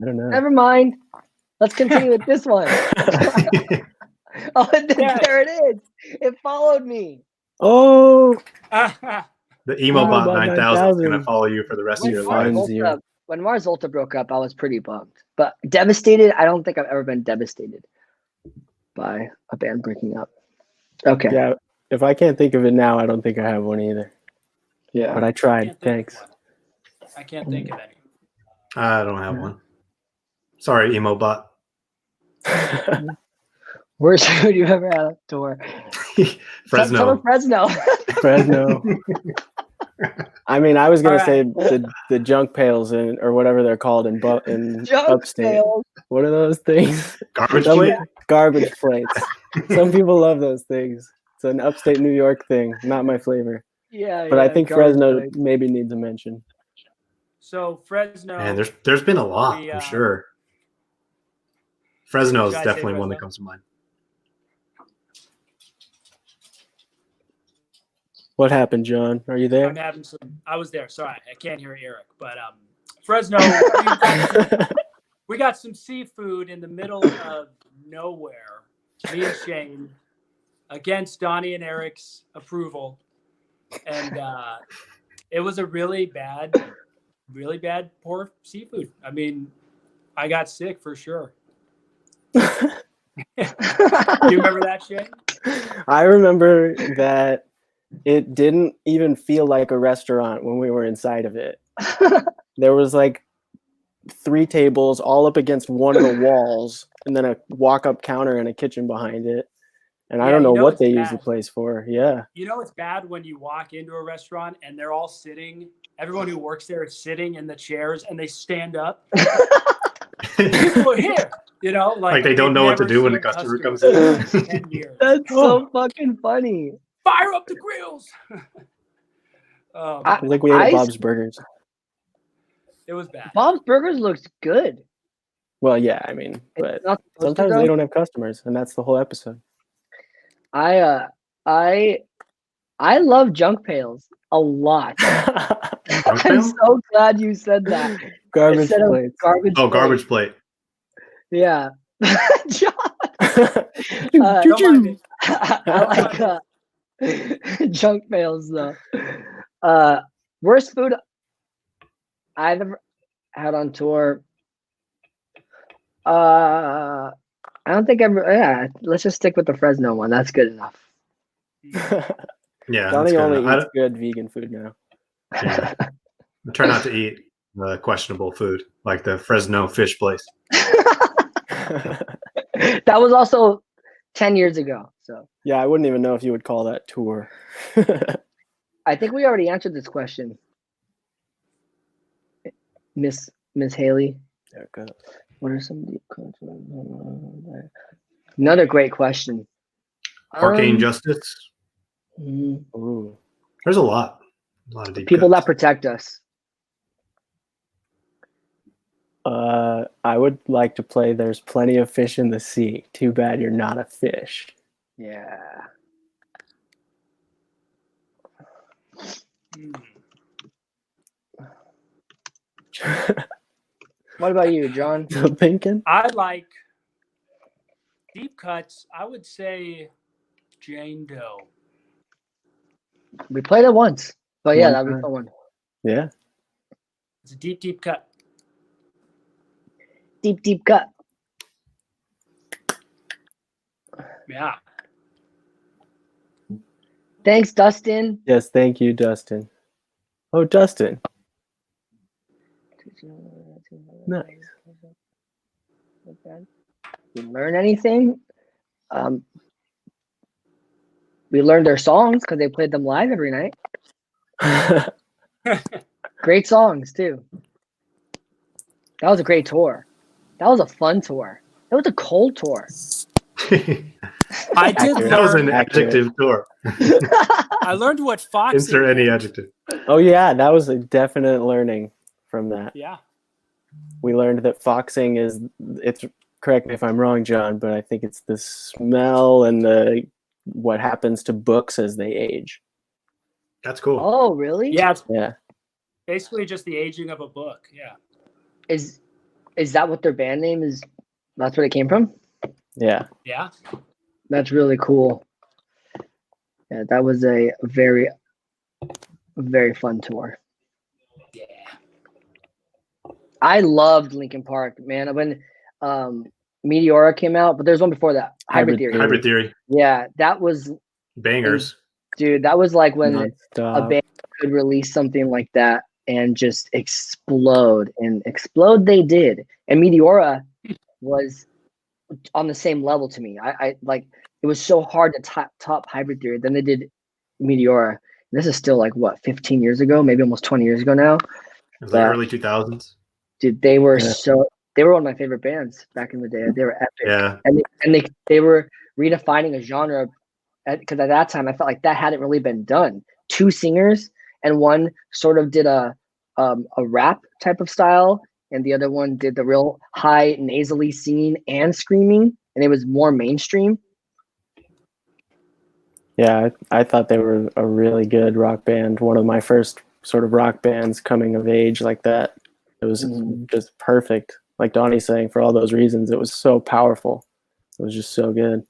I don't know. Never mind. Let's continue with this one. Oh, there it is. It followed me. Oh, The emo bot Bot 9000 is going to 9000. follow you for the rest of When your Mars life. Finds you. Volta, when Mars Volta broke up, I was pretty bummed. But devastated, I don't think I've ever been devastated by a band breaking up. Okay. yeah. If I can't think of it now, I don't think I have one either. Yeah. But I tried. Thanks. I can't think of any. I don't have one. Sorry, emo bot. Worst food you've ever had on tour? Fresno. Fresno. Fresno. I mean, I was gonna All say the junk pails or whatever they're called in Junk upstate. pails. What are those things? Garbage Some- plate? Garbage plates. Some people love those things. It's an upstate New York thing. Not my flavor. Yeah. But I think garbage Fresno plates. maybe needs a mention. So Fresno. Man, there's been a lot, I'm sure. Fresno is Should I say definitely one that Fresno? comes to mind. What happened, John? Are you there? I'm having some. I was there. Sorry, I can't hear Eric. But Fresno, we got some seafood in the middle of nowhere. Me and Shane, against Donnie and Eric's approval, and it was a really bad poor seafood. I mean, I got sick for sure. You remember that, Shane? I remember that it didn't even feel like a restaurant when we were inside of it. there was like 3 tables all up against one of the walls, and then a walk-up counter and a kitchen behind it. And I Yeah, don't know you know what it's they use the bad. place for. Yeah. You know, it's bad when you walk into a restaurant and they're all sitting. Everyone who works there is sitting in the chairs and they stand up. People are here. You know, Like they don't they've know what to never do when a seen customer comes customers in. in 10 years. That's so fucking funny. Fire up the grills. I think we ate at Bob's Burgers. It was bad. Bob's Burgers looks good. Well, yeah, I mean, It's but not supposed to, sometimes though. they don't have customers, and that's the whole episode. I love junk pails a lot. I'm pail? so glad you said that. Garbage Instead of plates. Garbage Oh, plate. garbage plate. Yeah. John, Don't mind me. I like junk pails though. Worst food I've ever had on tour. I don't think ever. Yeah, let's just stick with the Fresno one. That's good enough. Yeah, that's Johnny good. only eats good vegan food now. Yeah. I try not to eat questionable food like the Fresno fish place. That was also 10 years ago. So Yeah, I wouldn't even know if you would call that tour. I think we already answered this question, Miss Haley. There it goes. What are some deep cuts? Another great question. Arcane Justice. Ooh. There's a lot of deep People cuts. that protect us. I would like to play There's Plenty of Fish in the Sea. Too bad you're not a fish. Yeah. What about you, John? Still thinking? I like deep cuts. I would say Jane Doe. We played it once, but yeah, One that'd be a time. fun one. Yeah. It's a deep, deep cut. Deep cut. Yeah. Thanks, Dustin. Yes, thank you, Dustin. Oh, Dustin. Nice. You learn anything? We learned their songs because they played them live every night. Great songs too. That was a great tour. That was a fun tour. It was a cold tour. I did That was an learn. adjective tour. I learned what foxing Insert any meant. adjective. Oh, yeah, that was a definite learning from that. Yeah. We learned that foxing is, it's, correct me if I'm wrong, John, but I think it's the smell and what happens to books as they age. That's cool. Oh, really? Yeah. It's Yeah. basically just the aging of a book. Yeah. Is that what their band name is? That's where it came from? Yeah. Yeah. That's really cool. Yeah, that was a very, very fun tour. Yeah. I loved Linkin Park, man. When Meteora came out, but there's one before that. Hybrid Theory. Hybrid Theory. Yeah, that was, Bangers. dude, that was like when a Non-stop. band could release something like that and just explode. And explode they did. And Meteora was on the same level to me. I like, it was so hard to top Hybrid Theory. Then they did Meteora. This is still like what, 15 years ago, maybe almost 20 years ago now. It was like early 2000s. Dude, they were Yeah. they were one of my favorite bands back in the day. They were epic. Yeah. And they were redefining a genre, because at that time I felt like that hadn't really been done. 2 singers, and one sort of did a rap type of style, and the other one did the real high nasally singing and screaming, and it was more mainstream. Yeah, I thought they were a really good rock band. One of my first sort of rock bands coming of age like that. It was just perfect. Like Donnie's saying, for all those reasons, it was so powerful. It was just so good.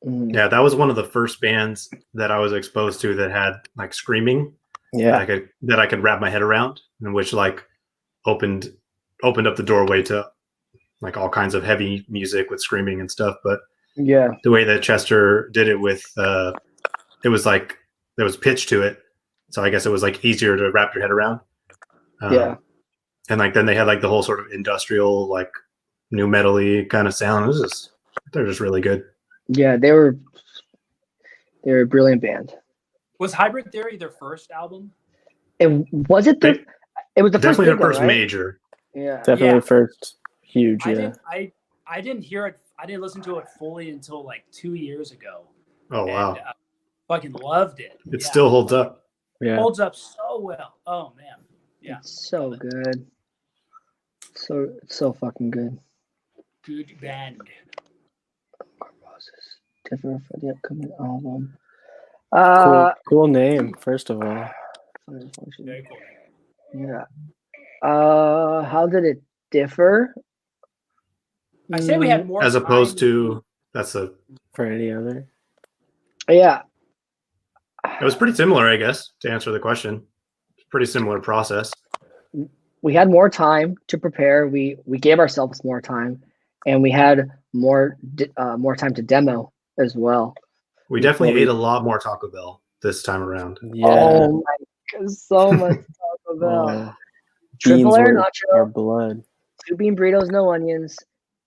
Yeah, that was one of the first bands that I was exposed to that had like screaming. Yeah. That I could wrap my head around, and which like opened up the doorway to like all kinds of heavy music with screaming and stuff. But Yeah. the way that Chester did it with it was like there was pitch to it, so I guess it was like easier to wrap your head around. Yeah. and like then they had like the whole sort of industrial like new metal-y kind of sound. They're just really good. Yeah, they were a brilliant band. Was Hybrid Theory their first album? It was it the it was the first Definitely big the first one, right? major. Yeah. Definitely Yeah. first huge. Yeah. I didn't hear it. I didn't listen to it fully until like 2 years ago. Oh wow, And, fucking loved it. it still holds up. Yeah. Holds up so well. Oh man. Yeah. It's so good. So fucking good. Good band. Different for the upcoming album. Cool name, first of all. Very cool. Yeah. How did it differ? I say we had more As opposed time. to For any other. Yeah. it was pretty similar, I guess, to answer the question. Pretty similar process. We had more time to prepare. We gave ourselves more time, and we had more time to demo as well. We definitely ate a lot more Taco Bell this time around. Yeah. Oh my god, so much Taco Bell. Oh, Triple beans layer were our nacho, blood. 2 bean burritos, no onions,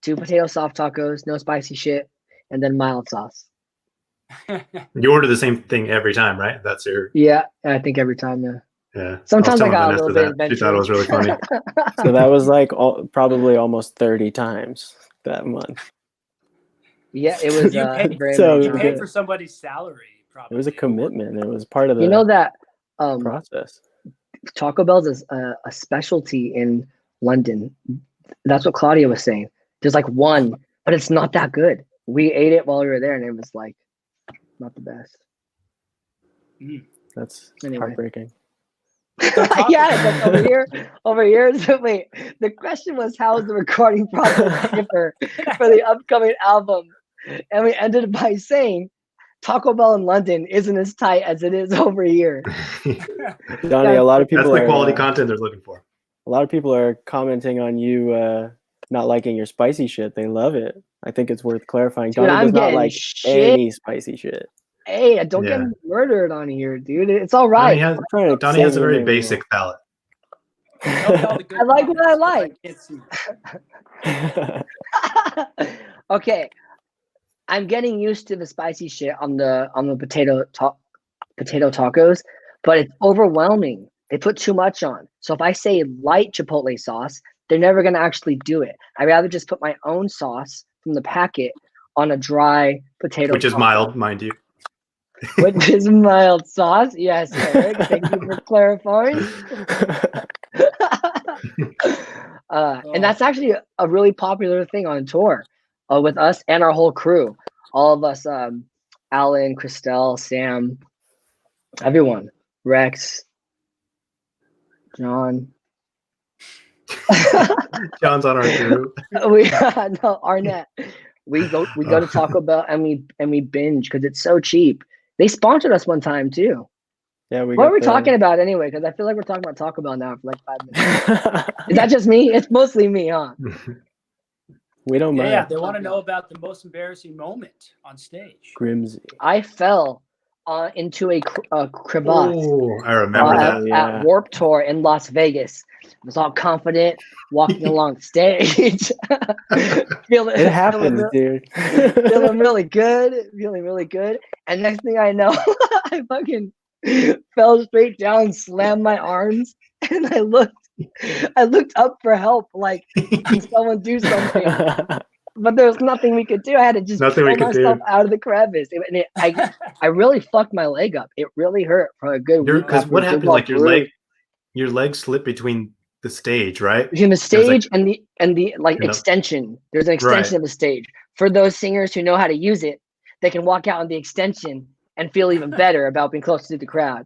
2 potato soft tacos, no spicy shit, and then mild sauce. You order the same thing every time, right? That's your Yeah, I think every time. yeah. Sometimes I was telling got a Vanessa little bit that. She thought it was really funny. So that was like probably almost 30 times that month. Yeah, it was You paid- very So many You times. paid for somebody's salary, probably. It was a commitment. It was part of the You know that process. Taco Bell's is a specialty in London. That's what Claudia was saying. There's like one, but it's not that good. We ate it while we were there, and it was like not the best. That's Anyway. heartbreaking. Yeah, but over here. So wait, the question was how is the recording process differ for the upcoming album, and we ended by saying Taco Bell in London isn't as tight as it is over here. Donnie, a lot of people That's the are, quality content they're looking for. A lot of people are commenting on you not liking your spicy shit. They love it. I think it's worth clarifying. Dude, Donnie I'm does not getting like shit. any spicy shit. Hey, don't get Yeah. me murdered on here, dude. It's all right. Donnie has, I'm trying to Donnie save has a your very name, basic palate. Tell me all the good I like what I comments, 'cause like. can't see. Okay, I'm getting used to the spicy shit on the potato tacos, but it's overwhelming. They put too much on. So if I say light chipotle sauce, they're never gonna actually do it. I'd rather just put my own sauce from the packet on a dry potato, Which is taco. mild, mind you. Which is mild sauce. Yes, Eric. Thank you for clarifying. And that's actually a really popular thing on tour with us and our whole crew. All of us, Alan, Christelle, Sam, everyone, Rex, John. John's on our crew. No, Arnett. We go to Taco Bell and we binge because it's so cheap. They sponsored us one time too. Yeah, What are we talking about anyway? Because I feel like we're talking about Taco Bell now for like 5 minutes. Is that just me? It's mostly me, huh? We don't mind. Yeah, they want to know about the most embarrassing moment on stage. Grimsy. I fell into a crevasse Oh, I remember that. at Warped Tour in Las Vegas. I was all confident walking along stage. It happens, dude. Feeling really good. And next thing I know, I fucking fell straight down, slammed my arms, and I looked up for help, like, can someone do something? But there was nothing we could do. I had to just pull myself out of the crevice. I really fucked my leg up. It really hurt for a good week. Because what happened? Like your leg slipped between the stage, right? Between the stage and the and extension. There's an extension of the stage. For those singers who know how to use it, they can walk out on the extension and feel even better about being close to the crowd.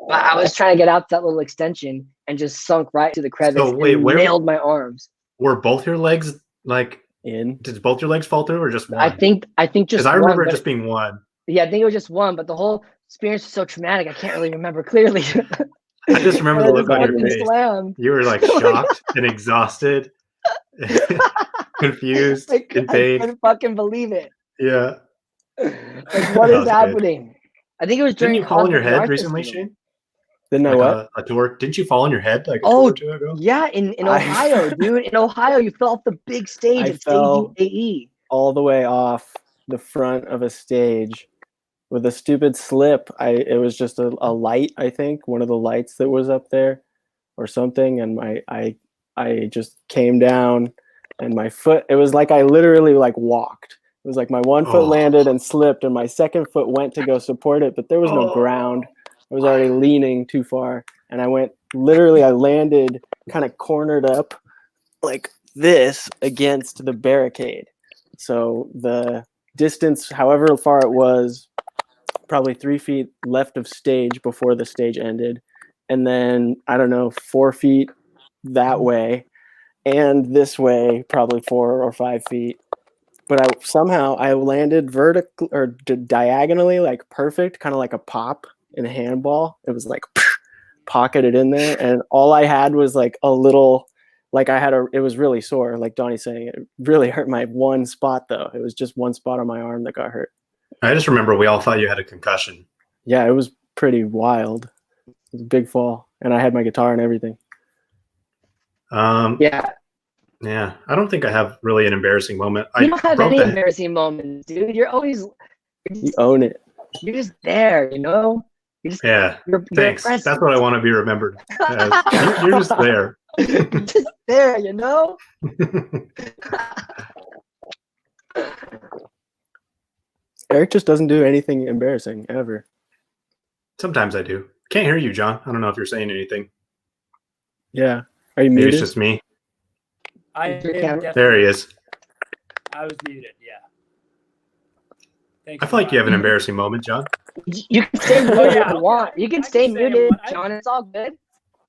But I was trying to get out that little extension and just sunk right to the crevice and nailed my arms. Were both your legs like in? Did both your legs fall through or just one? I think just because I remember it just being one. Yeah, I think it was just one, but the whole experience was so traumatic. I can't really remember clearly. I just remember the look on your face. Slammed. You were like shocked and exhausted, confused, in pain. I couldn't fucking believe it. Yeah. Like, what is happening? I think it was during. Didn't you fall on your head recently, Shane? Didn't I like what? a tour? Didn't you fall on your head like a tour Oh, or two ago? yeah, in I- Ohio, dude. In Ohio, you fell off the big stage I at fell- Stage UAE. All the way off the front of a stage with a stupid slip. It was just a light, I think, one of the lights that was up there or something, and I just came down, and my foot, it was like I literally like walked. It was like my one foot Oh. landed and slipped, and my second foot went to go support it, but there was no ground. I was already leaning too far, and I landed kind of cornered up like this against the barricade. So the distance, however far it was, probably 3 feet left of stage before the stage ended, and then I don't know, 4 feet that way, and this way probably 4 or 5 feet. But I landed vertical or diagonally, like perfect, kind of like a pop in a handball. It was like pocketed in there, and all I had was like a little, like it was really sore. Like Donnie's saying, it really hurt my one spot though. It was just one spot on my arm that got hurt. I just remember we all thought you had a concussion. Yeah, it was pretty wild. It was a big fall, and I had my guitar and everything. Yeah. Yeah, I don't think I have really an embarrassing moment. You don't have any embarrassing moments, dude. You're You own it. You're just there, you know? Yeah, you're thanks. present. That's what I want to be remembered as. You're just there. You're just there, you know? Eric just doesn't do anything embarrassing ever. Sometimes I do. Can't hear you, John. I don't know if you're saying anything. Yeah. Are you Maybe muted? it's just me. There he is. I was muted, yeah. Thanks I feel like you have an embarrassing moment, John. You can stay muted yeah, if you want. You can I stay can say muted, one. John. It's all good.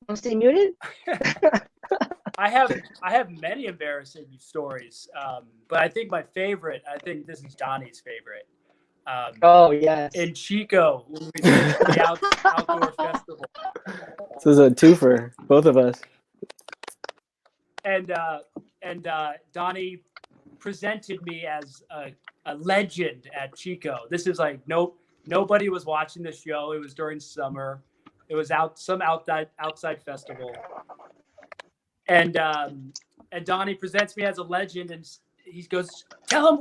Want to stay muted? I have many embarrassing stories, but I think my favorite, I think this is Donnie's favorite. Oh, yes. In Chico, when we did the outdoor festival. This is a twofer, both of us. And Donnie presented me as a legend at Chico. This is like nobody was watching the show. It was during summer. It was some outside festival. And Donnie presents me as a legend, and he goes, "Tell him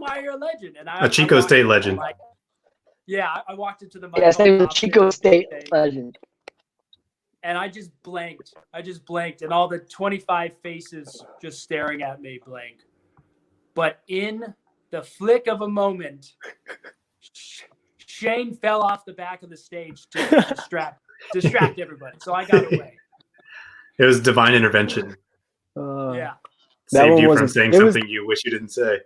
why you're a legend." And A Chico State legend. I walked into the mic. Yes, they were Chico State legend. And I just blanked. And all the 25 faces just staring at me blank. But in the flick of a moment, Shane fell off the back of the stage to distract everybody. So I got away. It was divine intervention. Yeah. Saved you from saying something you wish you didn't say.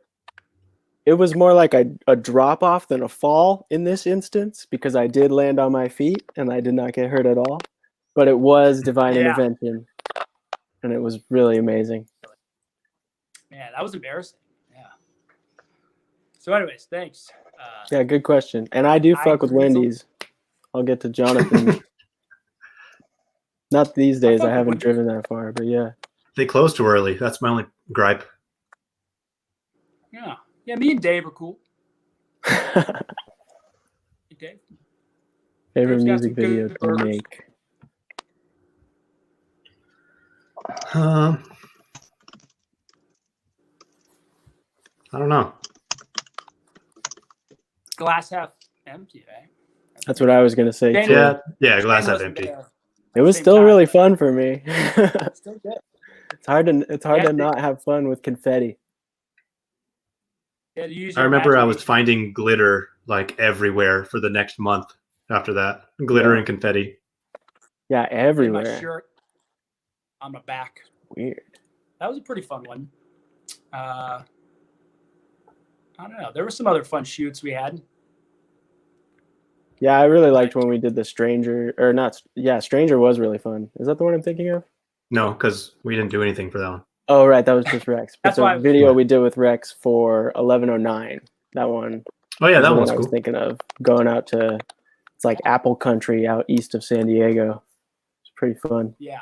It was more like a drop off than a fall in this instance, because I did land on my feet and I did not get hurt at all. But it was divine intervention, and it was really amazing. Man, that was embarrassing. Yeah. So anyways, thanks. Yeah, good question. And I do fuck with Wendy's. I'll get to Jonathan. Not these days. I haven't driven that far, but yeah. They closed too early. That's my only gripe. Yeah. Yeah, me and Dave are cool. Dave. Favorite music video to make? I don't know. Glass half empty, right? That's what I was gonna say too. Yeah, glass half empty. It was still really fun for me. Still good. It's hard to not have fun with confetti. I remember I was finding glitter like everywhere for the next month after that. Glitter and confetti. Yeah, everywhere. In my shirt, on my back. Weird. That was a pretty fun one. I don't know. There were some other fun shoots we had. Yeah, I really liked when we did the Stranger, or not. Yeah, Stranger was really fun. Is that the one I'm thinking of? No, because we didn't do anything for that one. Oh, right. That was just Rex. That's the video we did with Rex for 1109. That one. Oh, yeah, that one was cool. I was cool. thinking of going out to, it's like Apple Country out east of San Diego. It's pretty fun. Yeah.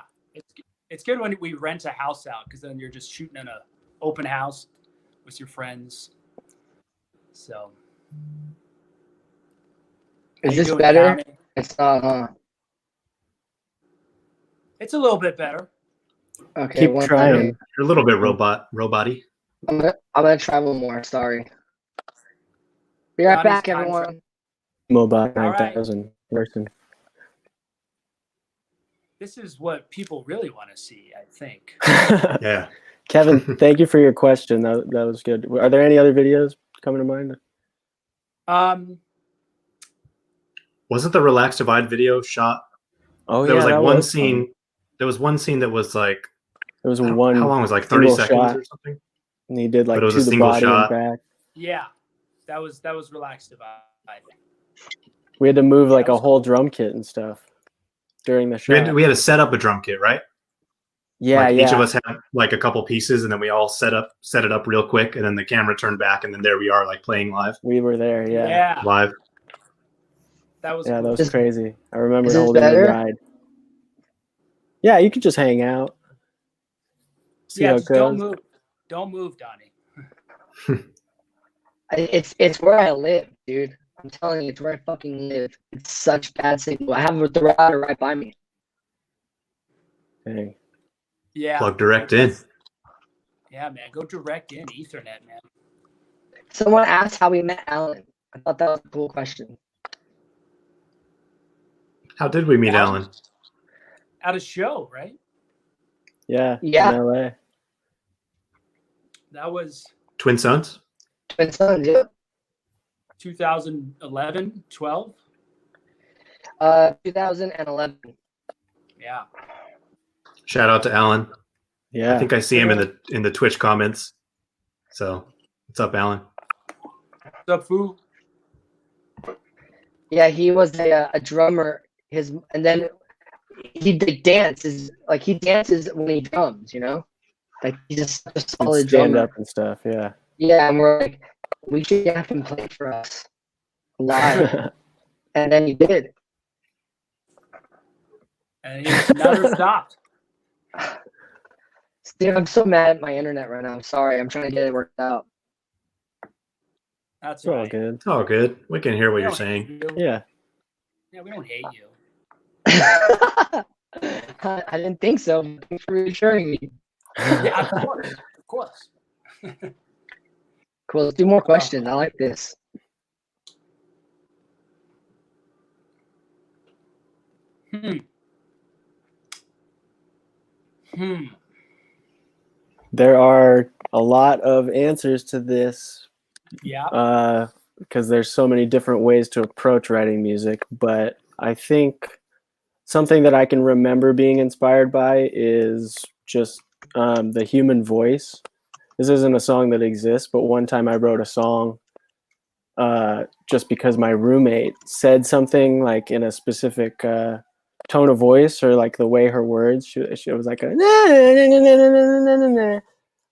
It's good when we rent a house out, because then you're just shooting in an open house with your friends. So. Is this better? It's not, huh? It's a little bit better. Okay, Keep one trying. second. You're a little bit roboty. I'm gonna try one more. Sorry. Be right Johnny's back, time everyone. Mobile All right. 9000 person. This is what people really want to see, I think. Yeah. Kevin, thank you for your question. That was good. Are there any other videos coming to mind? Wasn't the Relax Divide video shot? Oh, There was like that one was scene. fun. There was one scene that was like, It was how one long was it? Like 30 single seconds shot. or something? And he did like But it was to a the single body shot. and back. Yeah, that was Relaxed Divide. We had to move like That a was whole cool. drum kit and stuff during the shot. We had to set up a drum kit, right? Yeah, like yeah. each of us had like a couple pieces, and then we all set it up real quick, and then the camera turned back, and then there we are, like playing live. We were there. Yeah. Live. That was Yeah, cool. that was crazy. I remember Is this holding the better? ride. Yeah, you could just hang out. See how it just don't goes. move. Don't move, Donnie. It's where I live, dude. I'm telling you, it's where I fucking live. It's such bad signal. I have the router right by me. Dang. Yeah. Plug direct in. Yeah, man. Go direct in Ethernet, man. Someone asked how we met Alan. I thought that was a cool question. How did we meet Alan? At a show, right? Yeah. Yeah. In LA. That was Twin Sons? Twin Sons, yeah. 2011, 12. 2011. Yeah. Shout out to Alan. Yeah. I think I see him in the Twitch comments. So what's up, Alan? What's up, Foo? Yeah, he was a drummer. And then he dances. Like he dances when he drums, you know? Like he's just such a He'd solid stand drummer. up and stuff. Yeah. Yeah, and we're like, we should have him play for us live. And then he did. And he never stopped. Dude, I'm so mad at my internet right now. I'm sorry. I'm trying to get it worked out. That's It's all right. good. It's all good. We can hear what We you're don't saying. hate you. Yeah. Yeah, we don't hate you. I didn't think so. Thanks for reassuring me. Yeah, of course. Of course. Cool. Let's do more questions. I like this. There are a lot of answers to this Yeah. because there's so many different ways to approach writing music. But I think something that I can remember being inspired by is just the human voice. This isn't a song that exists, but one time I wrote a song just because my roommate said something like in a specific tone of voice or like the way her words, she was like a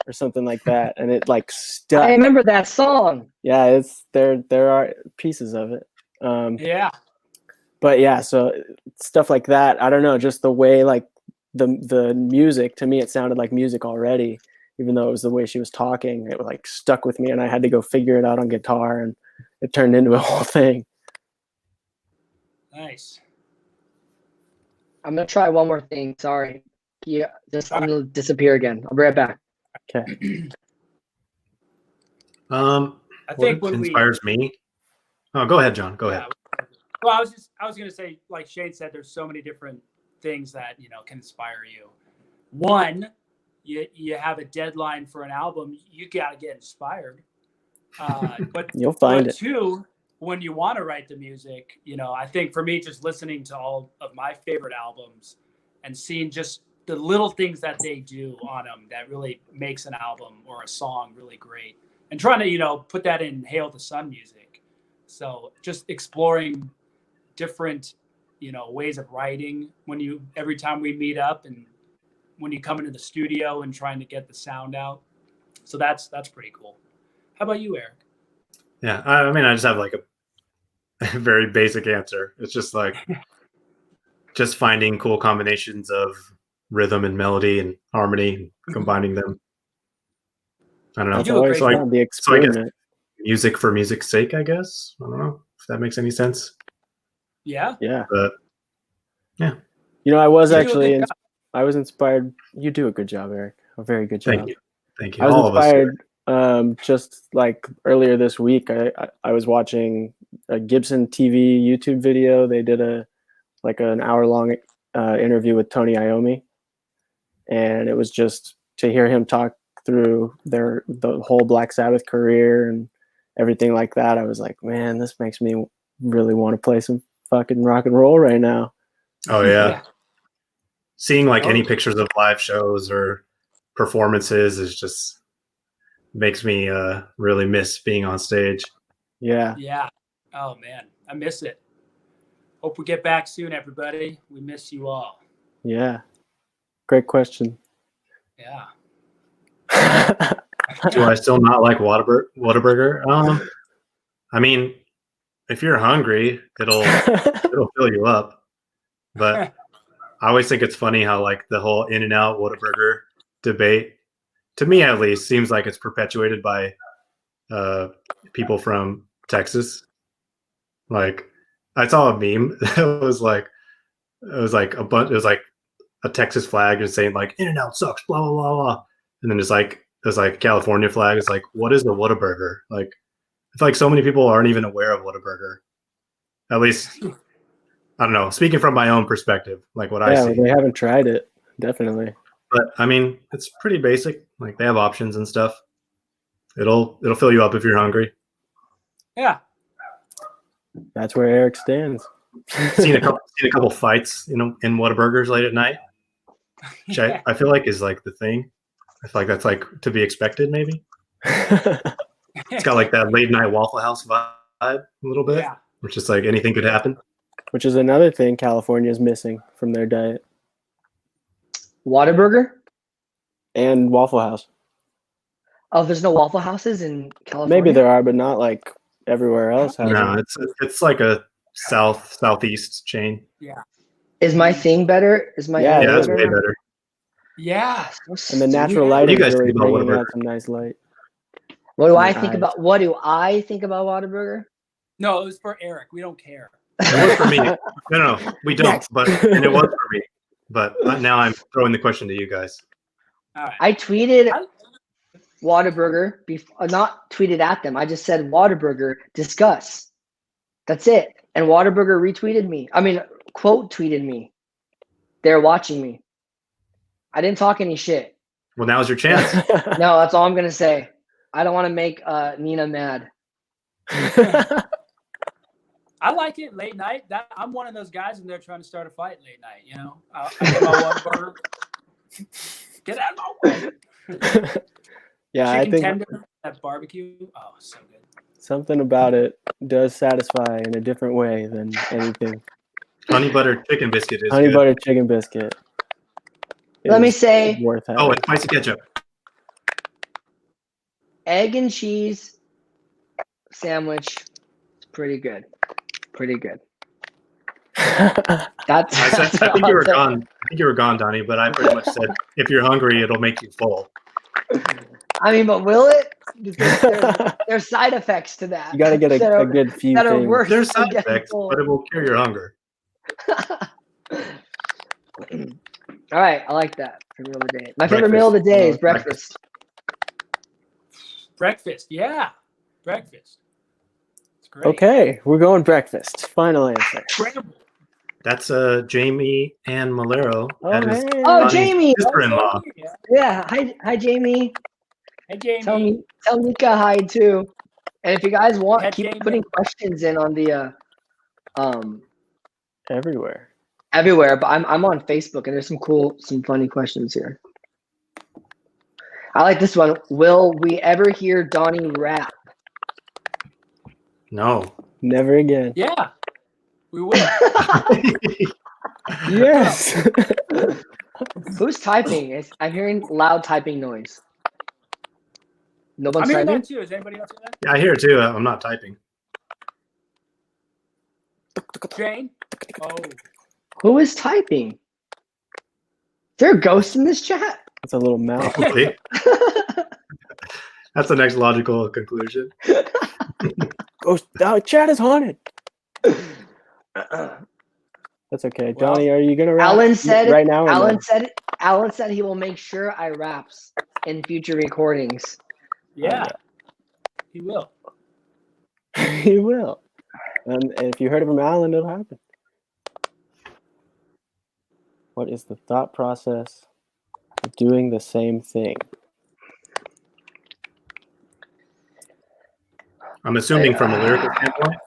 or something like that, and it like stuck. I remember that song. Yeah, it's there are pieces of it. Yeah. But yeah, so stuff like that. I don't know, just the way like the music, to me it sounded like music already, even though it was the way she was talking. It like stuck with me, and I had to go figure it out on guitar, and it turned into a whole thing. Nice. I'm gonna try one more thing. Sorry. Yeah, I'm gonna disappear again. I'll be right back. Okay. I think what when inspires me? Oh, go ahead, John. Go ahead. Well, I was gonna say, like Shane said, there's so many different things that can inspire you. One, you have a deadline for an album, you gotta get inspired. But You'll find it. Two, when you want to write the music, I think for me, just listening to all of my favorite albums and seeing just the little things that they do on them that really makes an album or a song really great, and trying to put that in Hail the Sun music. So just exploring different ways of writing every time we meet up, and when you come into the studio and trying to get the sound out. So that's pretty cool. How about you, Eric? Yeah, I mean, I just have like a very basic answer. It's just like just finding cool combinations of rhythm and melody and harmony and combining them. I don't know. You do a great So I The experiment. guess music for music's sake, I guess. I don't know if that makes any sense. Yeah. Yeah. But yeah. I was You do a actually good job. I was inspired. You do a good job, Eric. A very good job. Thank you. I was All of us. inspired just like earlier this week. I was watching a Gibson TV YouTube video. They did an hour-long interview with Tony Iommi, and it was just to hear him talk through the whole Black Sabbath career and everything like that. I was like, man, this makes me really want to play some fucking rock and roll right now. Oh yeah. Seeing like any pictures of live shows or performances is just makes me really miss being on stage. Yeah. Yeah. Oh man, I miss it. Hope we get back soon, everybody. We miss you all. Yeah. Great question. Yeah. Do I still not like Whataburger? I mean, if you're hungry, it'll fill you up. But I always think it's funny how like the whole In-N-Out Whataburger debate, to me at least, seems like it's perpetuated by people from Texas. Like I saw a meme that was like a Texas flag just saying like In-N-Out sucks, blah blah blah blah, and then there's like a California flag. It's like, what is a Whataburger? Like I feel like so many people aren't even aware of Whataburger. At least I don't know. Speaking from my own perspective, like what I see. They haven't tried it. Definitely. But I mean, it's pretty basic. Like they have options and stuff. It'll fill you up if you're hungry. Yeah. That's where Eric stands. seen a couple fights, in Whataburgers late at night, which I feel like is like the thing. I feel like that's like to be expected. Maybe it's got like that late night Waffle House vibe a little bit, which is like anything could happen. Which is another thing California is missing from their diet. Whataburger? And Waffle House. Oh, there's no Waffle Houses in California? Maybe there are, but not like everywhere else. No, it's like a southeast chain. Yeah. Is my thing better? Is my yeah, that's way better. Yeah. And the natural lighting you guys is really think about bringing out Whataburger? some nice light. What do I think about Whataburger? No, it was for Eric. We don't care. It was for me. No, we don't. But and it was for me. But now I'm throwing the question to you guys. All right. I tweeted Whataburger, not tweeted at them. I just said Whataburger, discuss. That's it. And Whataburger retweeted me. I mean, quote tweeted me. They're watching me. I didn't talk any shit. Well, now's your chance. No, that's all I'm gonna say. I don't want to make Nina mad. I like it late night. I'm one of those guys in there trying to start a fight late night. I get my Whataburger. Get out of my way. Yeah, Chicken I think tender at barbecue. Oh, so good. something about it does satisfy in a different way than anything. Honey butter chicken biscuit is Honey good. butter chicken biscuit. Let me is say, worth having. Oh, and spicy ketchup. egg and cheese sandwich. It's pretty good. Pretty good. That's I think you were gone. I think you were gone, Donnie. But I pretty much said, if you're hungry, it'll make you full. I mean, but will it? Because there's side effects to that. You got to get a good few that are things. worse. There's than side getting effects, full. but it will cure your hunger. All right, I like that for meal of the day. My favorite meal of the day is breakfast. Breakfast, yeah. Breakfast. It's great. Okay, we're going breakfast. Final answer. Scrambled. That's Jamie Ann Malero. Oh, That is hey. Oh, Donnie's Jamie. sister-in-law. Yeah. Yeah, hi Jamie. Hey, Jamie. Tell Mika hi too. And if you guys want, Hey, keep Jamie. putting questions in on the Everywhere. everywhere. But I'm on Facebook and there's some funny questions here. I like this one. Will we ever hear Donnie rap? No. Never again. Yeah, we will. Yes. Who's typing? I'm hearing loud typing noise. No I'm one's hearing typing? that too. Is anybody else hearing that? Yeah, I hear it too. I'm not typing. Jane? Oh, Who is typing? Is there a ghost in this chat? It's a little mouth. Probably. That's the next logical conclusion. Oh, chat is haunted. That's okay. Well, Donnie, are you gonna rap Alan said right now? Or Alan no? said Alan said he will make sure I raps in future recordings. yeah, he will. He will. And if you heard it from Alan, it'll happen. What is the thought process of doing the same thing? I'm assuming from a lyrical standpoint.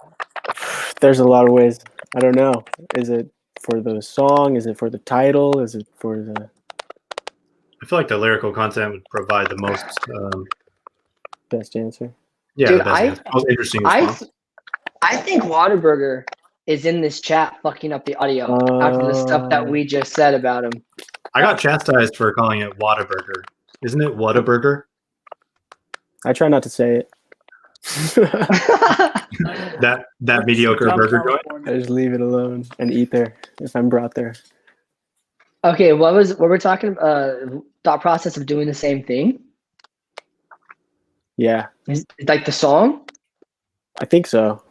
There's a lot of ways. I don't know. Is it for the song? Is it for the title? Is it for the I feel like the lyrical content would provide the most, best answer? yeah, Dude, the best answer, most interesting I response. I think Waterburger is in this chat fucking up the audio after the stuff that we just said about him. I got chastised for calling it Whataburger. Isn't it Whataburger? I try not to say it. That mediocre From burger joint. California. I just leave it alone and eat there if I'm brought there. Okay, what we're talking thought process of doing the same thing? Yeah, Is like the song? I think so.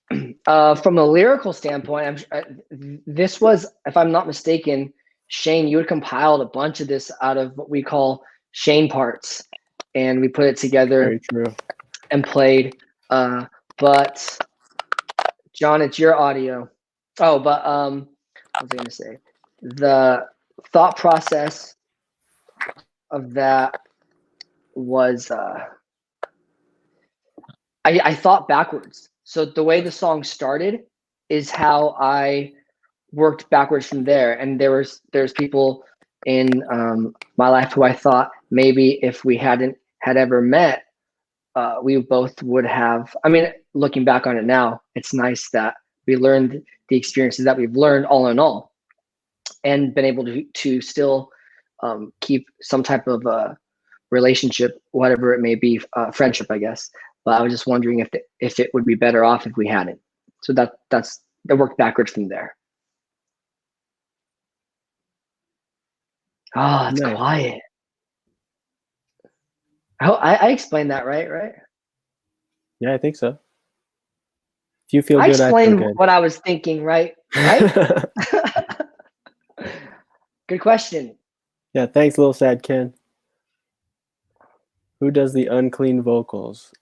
From a lyrical standpoint, this was, if I'm not mistaken, Shane, you had compiled a bunch of this out of what we call Shane parts, and we put it together Very true. and played. But John, it's your audio. Oh, but what was I gonna say? The thought process of that was I thought backwards. So the way the song started is how I worked backwards from there. And there's people in my life who I thought maybe if we had ever met, we both would have. I mean, looking back on it now, it's nice that we learned the experiences that we've learned all in all, and been able to still keep some type of relationship, whatever it may be, friendship, I guess. But I was just wondering if it would be better off if we hadn't. So that worked backwards from there. Oh, it's Nice. quiet. I explained that right? Yeah, I think so. If you feel I good, I feel explained good. what I was thinking, right? Good question. Yeah, thanks, Little Sad Ken. Who does the unclean vocals?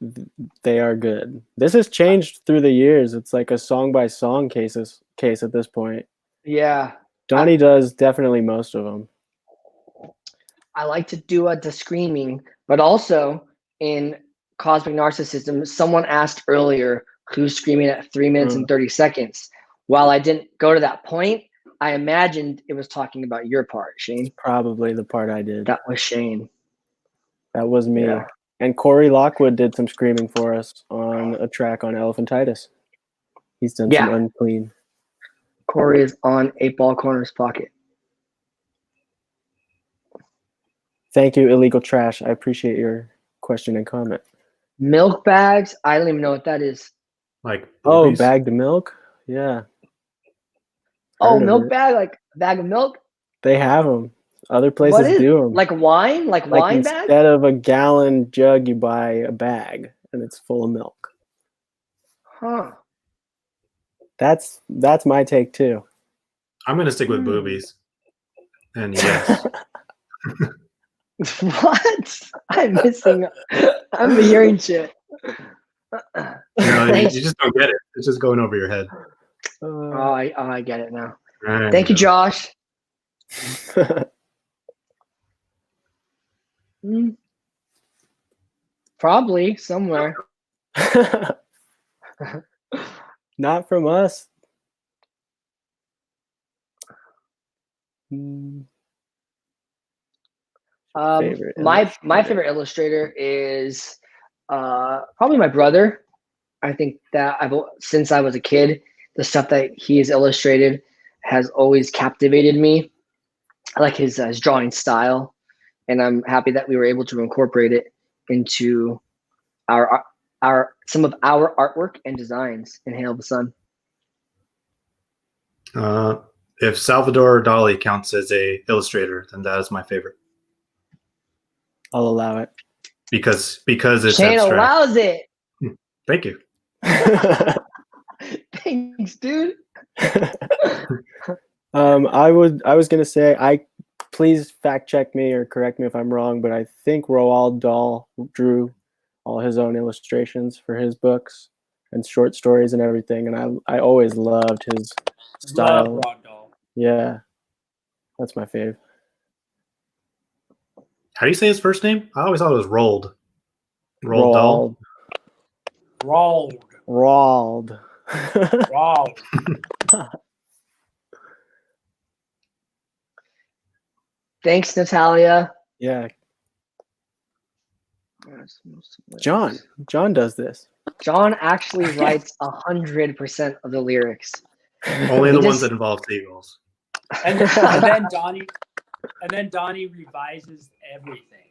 They are good. This has changed through the years. It's like a song by song case at this point. Yeah. Donnie does definitely most of them. I like to do the screaming, but also in Cosmic Narcissism, someone asked earlier who's screaming at 3 minutes and 30 seconds. While I didn't go to that point, I imagined it was talking about your part, Shane. Probably the part I did. That was Shane. That was me. Yeah. And Corey Lockwood did some screaming for us on a track on Elephantitis. He's done some unclean. Corey is on 8 Ball Corner's pocket. Thank you, Illegal Trash. I appreciate your question and comment. Milk bags. I don't even know what that is. Like boobies? Bagged milk? Yeah. Oh, milk bag? Like a bag of milk? They have them. Other places do them. Like wine? Like wine bag? Instead of a gallon jug, you buy a bag, and it's full of milk. Huh. That's my take, too. I'm going to stick with boobies. And yes. What? I'm hearing shit. You just don't get it. It's just going over your head. I get it now. Right, Thank you, Josh. Probably somewhere. Not from us. My favorite illustrator is probably my brother. I think that since I was a kid, the stuff that he has illustrated has always captivated me. I like his drawing style, and I'm happy that we were able to incorporate it into some of our artwork and designs in Hail the Sun. If Salvador Dali counts as a illustrator, then that is my favorite. I'll allow it. Because it's Shane abstract. allows it. Thank you. Thanks, dude. I was gonna say, please fact check me or correct me if I'm wrong, but I think Roald Dahl drew all his own illustrations for his books and short stories and everything, and I always loved his style. Love Roald Dahl. Yeah, that's my fave. How do you say his first name? I always thought it was Roald. Roald Dahl. Roald. Roald. Roald. Thanks, Natalia. Yeah. John does this. John actually writes 100% of the lyrics. Only the ones that involve seagulls. And then Donnie revises everything.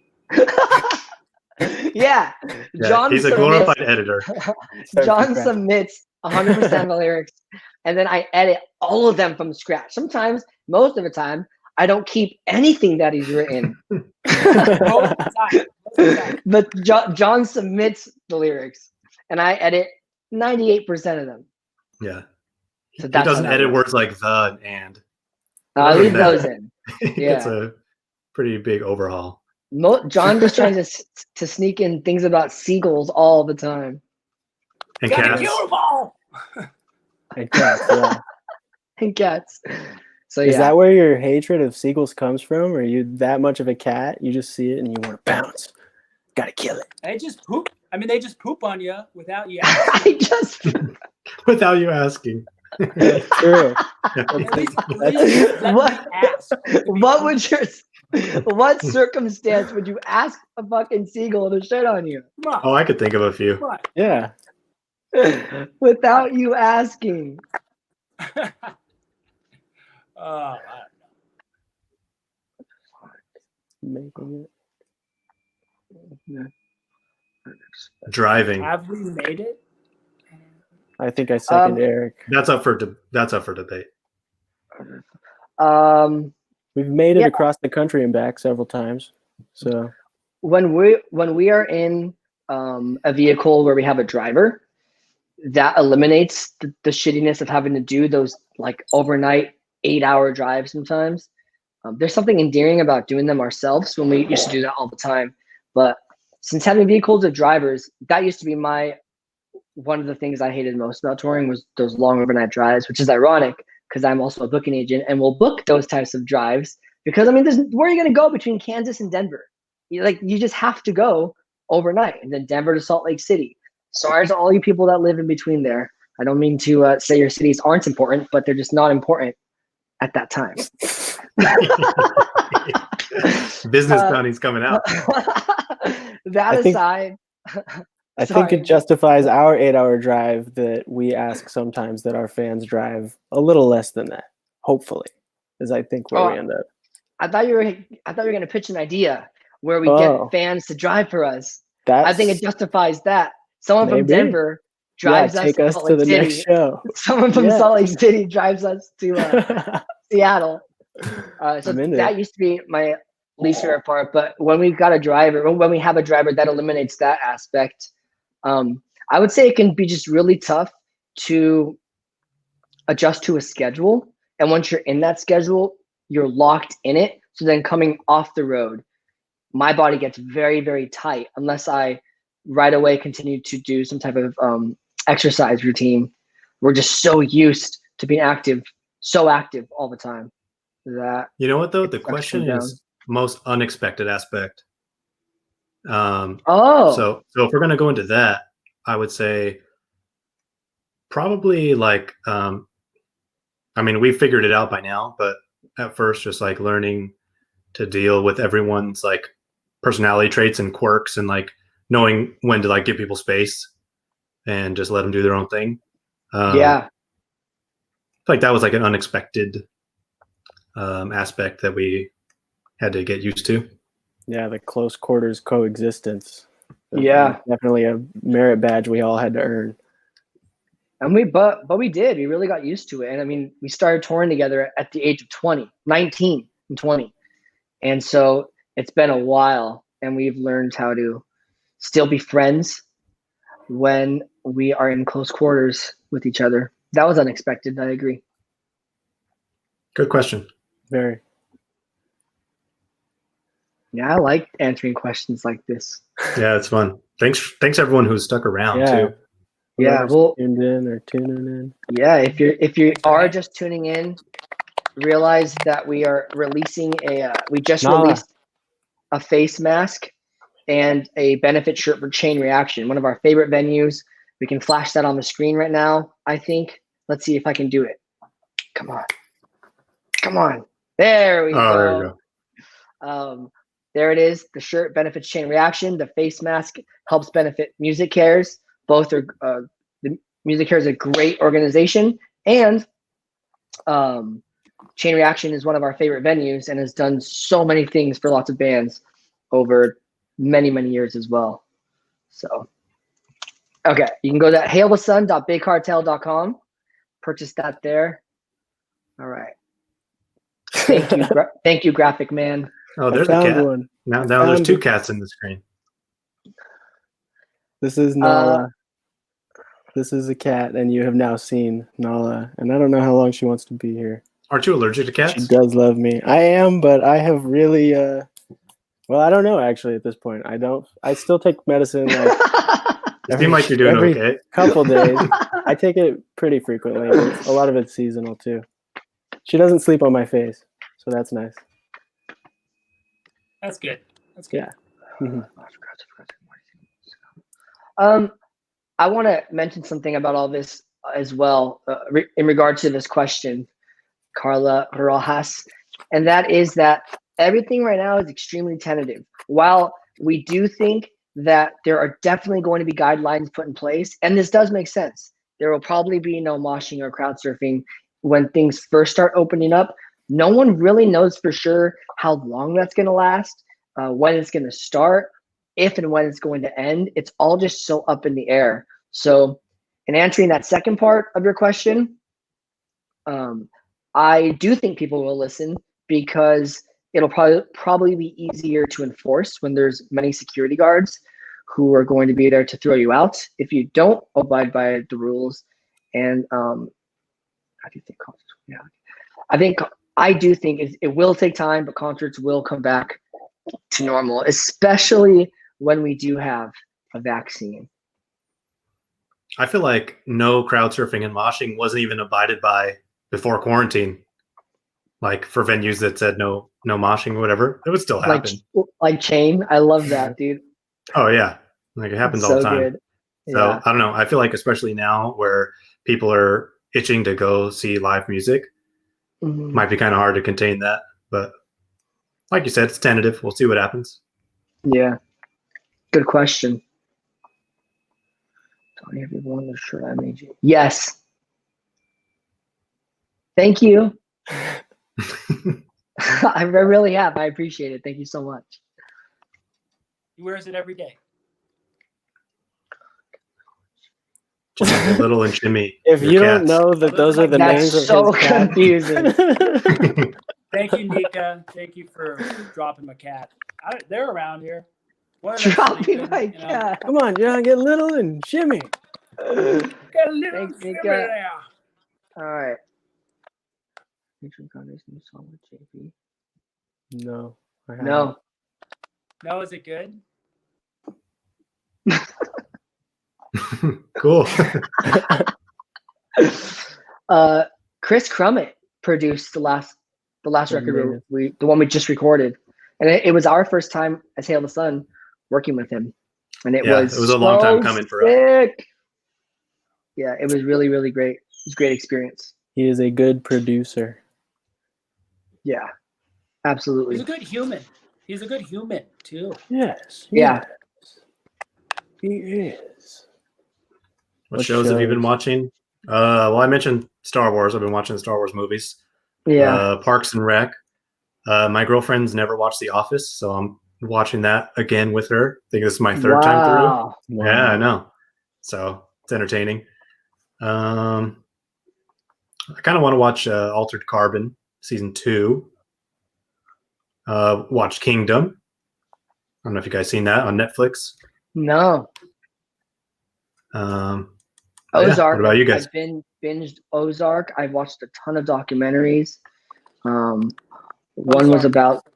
Yeah. John he's a glorified editor. John submits 100% of the lyrics, and then I edit all of them from scratch. Sometimes, most of the time, I don't keep anything that he's written. But John submits the lyrics, and I edit 98% of them. Yeah. So he doesn't edit words like the and. I leave those in. Yeah. It's a pretty big overhaul. John just tries to sneak in things about seagulls all the time. And cats. And cats, yeah. And cats. So Is that where your hatred of seagulls comes from? Or are you that much of a cat? You just see it and you want to bounce. Gotta kill it. They just poop. I mean, they just poop on you without you asking. Without you asking. That's true. What circumstance would you ask a fucking seagull to shit on you? Oh, I could think of a few. Yeah. Without you asking. I Making it. Driving. Have we made it? I think I second Eric. That's up for debate. We've made it across the country and back several times. So when we are in a vehicle where we have a driver, that eliminates the shittiness of having to do those like overnight 8-hour drives sometimes. There's something endearing about doing them ourselves when we used to do that all the time. But since having vehicles with drivers, that used to be one of the things I hated most about touring was those long overnight drives, which is ironic because I'm also a booking agent and will book those types of drives because, I mean, where are you going to go between Kansas and Denver? You just have to go overnight and then Denver to Salt Lake City. Sorry to all you people that live in between there. I don't mean to say your cities aren't important, but they're just not important at that time. Business bounty's coming out. I think it justifies our 8-hour drive that we ask sometimes that our fans drive a little less than that. Hopefully, is I think where we end up. I thought you were going to pitch an idea where we get fans to drive for us. I think it justifies that. Someone from Denver drives us to Salt Lake City. Next show. Someone from Salt Lake City drives us to Seattle. So that used to be my least favorite part. But when we've got a driver, when we have a driver, that eliminates that aspect. I would say it can be just really tough to adjust to a schedule. And once you're in that schedule, you're locked in it. So then coming off the road, my body gets very, very tight unless I right away continue to do some type of exercise routine. We're just so used to being so active all the time. That you know what though? The question is most unexpected aspect. So if we're gonna go into that, I would say probably like I mean, we figured it out by now, but at first just like learning to deal with everyone's like personality traits and quirks and like knowing when to like give people space and just let them do their own thing. I feel like that was like an unexpected aspect that we had to get used to. Yeah, the close quarters coexistence. Yeah, definitely a merit badge we all had to earn. And we did. We really got used to it. And I mean, we started touring together at the age of 19 and 20. And so it's been a while and we've learned how to still be friends when we are in close quarters with each other. That was unexpected. I agree. Good question. Very. Yeah, I like answering questions like this. Yeah, it's fun. Thanks everyone who's stuck around Yeah. too. Yeah, Whoever's well, tuned in or tuning in. yeah. If you Thanks for are having- just tuning in, realize that we are releasing we just Nala. released a face mask and a benefit shirt for Chain Reaction, one of our favorite venues. We can flash that on the screen right now, I think. Let's see if I can do it. Come on. Come on. There we Oh, there you go. go. There it is. The shirt benefits Chain Reaction. The face mask helps benefit Music Cares. Both are the Music Cares is a great organization, and Chain Reaction is one of our favorite venues and has done so many things for lots of bands over many, many years as well. So, okay, you can go to hailthesun.bigcartel.com, purchase that there. All right. Thank you, thank you, Graphic Man. Oh, I there's a found cat. one. Now I there's found two it. cats in the screen. This is Nala. This is a cat, and you have now seen Nala. And I don't know how long she wants to be here. Aren't you allergic to cats? She does love me. I am, but I have really. Well, I don't know actually at this point. I don't. I still take medicine like You seem like you're doing every okay. couple days. I take it pretty frequently. A lot of it's seasonal too. She doesn't sleep on my face, so that's nice. That's good. That's good. Yeah. Mhm. I want to mention something about all this as well in regard to this question, Carla Rojas, and that is that everything right now is extremely tentative. While we do think that there are definitely going to be guidelines put in place, and this does make sense, there will probably be no moshing or crowd surfing when things first start opening up. No one really knows for sure how long that's going to last, when it's going to start, if and when it's going to end. It's all just so up in the air. So in answering that second part of your question, I do think people will listen because it'll probably be easier to enforce when there's many security guards who are going to be there to throw you out if you don't abide by the rules. And how do you think concerts? Yeah, I do think it will take time, but concerts will come back to normal, especially when we do have a vaccine. I feel like no crowd surfing and moshing wasn't even abided by before quarantine. Like for venues that said no moshing or whatever, it would still happen. Like Chain. I love that, dude. Oh yeah, like it happens It's all the so time. good. So Yeah. I don't know. I feel like especially now where people are itching to go see live music, Mhm. might be kind of hard to contain that. But like you said, it's tentative. We'll see what happens. Yeah. Good question. Tony, have you worn the shirt I made you? Yes. Thank you. I really have. I appreciate it. Thank you so much. He wears it every day. Just like a little and shimmy. If your you don't cats. know that those are the That's names of so his cat. confusing. Thank you, Nika. Thank you for dropping my cat. They're around here. One of them's Dropping sleeping, my you know. cat. Come on, John, get little and shimmy. Got a little Thanks, shimmy Nika. there. All right. Featuring Connor's new song with JP. No. I haven't. No. No, is it good? Cool. Chris Crummett produced the last record Amazing. the one we just recorded, and it was our first time as Hail the Sun working with him, and it was a long time coming for us. sick. Yeah, it was really, really great. It was a great experience. He is a good producer. Yeah, absolutely. He's a good human. He's a good human too. Yes. Yeah. Yes. He is. What shows have you been watching? Well, I mentioned Star Wars. I've been watching the Star Wars movies. Yeah. Parks and Rec. My girlfriend's never watched The Office, so I'm watching that again with her. I think this is my third time through. Wow. Yeah, I know. So it's entertaining. I kind of want to watch Altered Carbon season 2. Watch Kingdom. I don't know if you guys seen that on Netflix. No. I Oh, yeah. Ozark. What about you guys? I've binged Ozark. I've watched a ton of documentaries. One was Ozark. about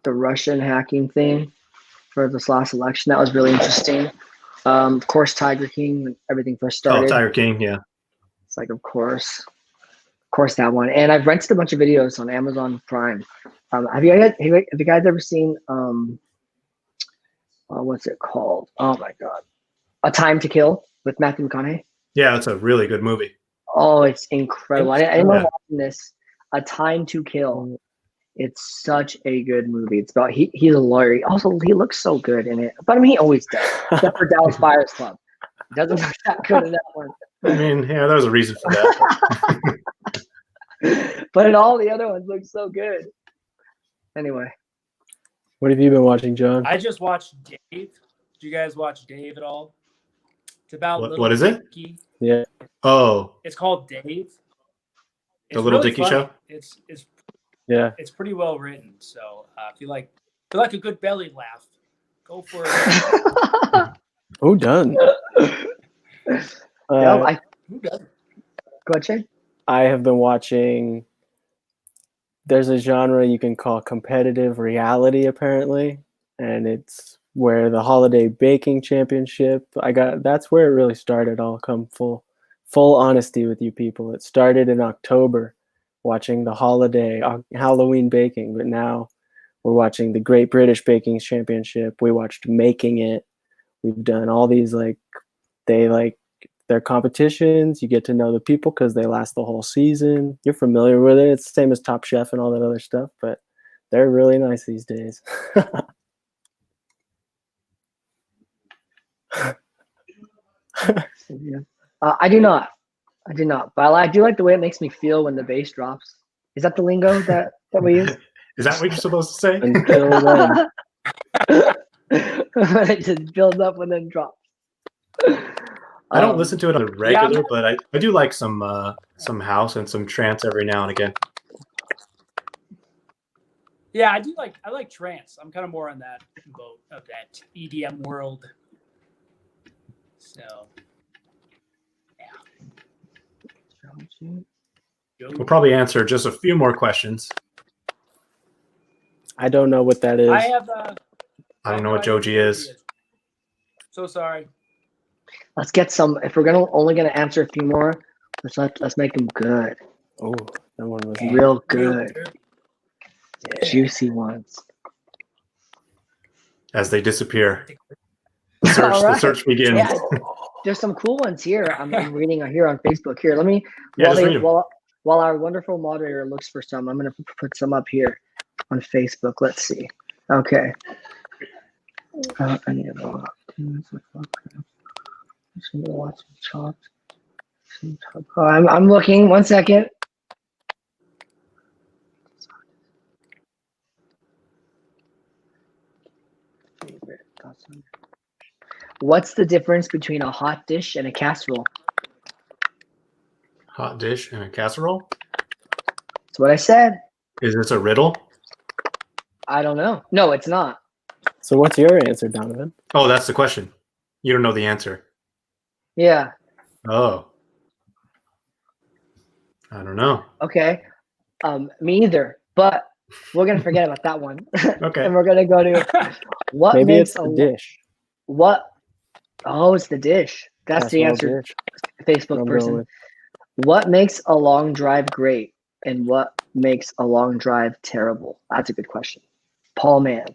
the Russian hacking thing for this last election. That was really interesting. Of course, Tiger King, when everything first started. Oh, Tiger King, yeah. It's like, of course that one. And I've rented a bunch of videos on Amazon Prime. Have you guys ever seen what's it called? Oh my God, A Time to Kill with Matthew McConaughey? Yeah, it's a really good movie. Oh, it's incredible. I remember Yeah. watching this, A Time to Kill. It's such a good movie. It's about he's a lawyer. He looks so good in it. But I mean, he always does, except for Dallas Buyers Club. He doesn't look that good in that one. I mean, yeah, there was a reason for that. But in all the other ones, look so good. Anyway, What have you been watching, John? I just watched Dave. Did you guys watch Dave at all? It's about What is it? Dicky. Yeah. Oh, It's called Dave. It's The Little really Dicky funny. Show? Yeah. It's pretty well written. So if you like a good belly laugh, go for it. Who done? no, Who doesn't? go ahead, Shane. I have been watching. There's a genre you can call competitive reality, apparently, and it's where the Holiday Baking Championship. That's where it really started. I'll come full honesty with you people. It started in October, watching the Halloween baking, but now we're watching the Great British Baking Championship. We watched Making It. We've done all these their competitions. You get to know the people because they last the whole season. You're familiar with it. It's the same as Top Chef and all that other stuff, but they're really nice these days. I do not. But I do like the way it makes me feel when the bass drops. Is that the lingo that we use? is that what you're supposed to say? Until then. It just builds up and then drops. I don't listen to it on a regular, Yeah. but I do like some house and some trance every now and again. Yeah, I like trance. I'm kind of more on that boat of that EDM world. So We'll probably answer just a few more questions. I don't know what that is. I have. I don't know what Joji is. So sorry. Let's get some. If we're only gonna answer a few more, let's make them good, Oh, that one was real good, Yeah. juicy ones. As they disappear, All the right. search begins. Yeah, there's some cool ones here. I'm reading here on Facebook. Here, let me Yeah, just read 'em. while our wonderful moderator looks for some, I'm gonna put some up here on Facebook. Let's see. Okay. I need to watch some chopped. Oh, I'm looking. 1 second. What's the difference between a hot dish and a casserole? Hot dish and a casserole? That's what I said. Is this a riddle? I don't know. No, it's not. So what's your answer, Donovan? Oh, that's the question. You don't know the answer. Yeah. Oh. I don't know. Okay. Me either. But we're gonna forget about that one. Okay. And we're gonna go to what Maybe makes it's the dish. what? Oh, it's the dish. That's the Casserole answer. dish. Facebook I'm person. going with- What makes a long drive great, and what makes a long drive terrible? That's a good question. Paul Mann.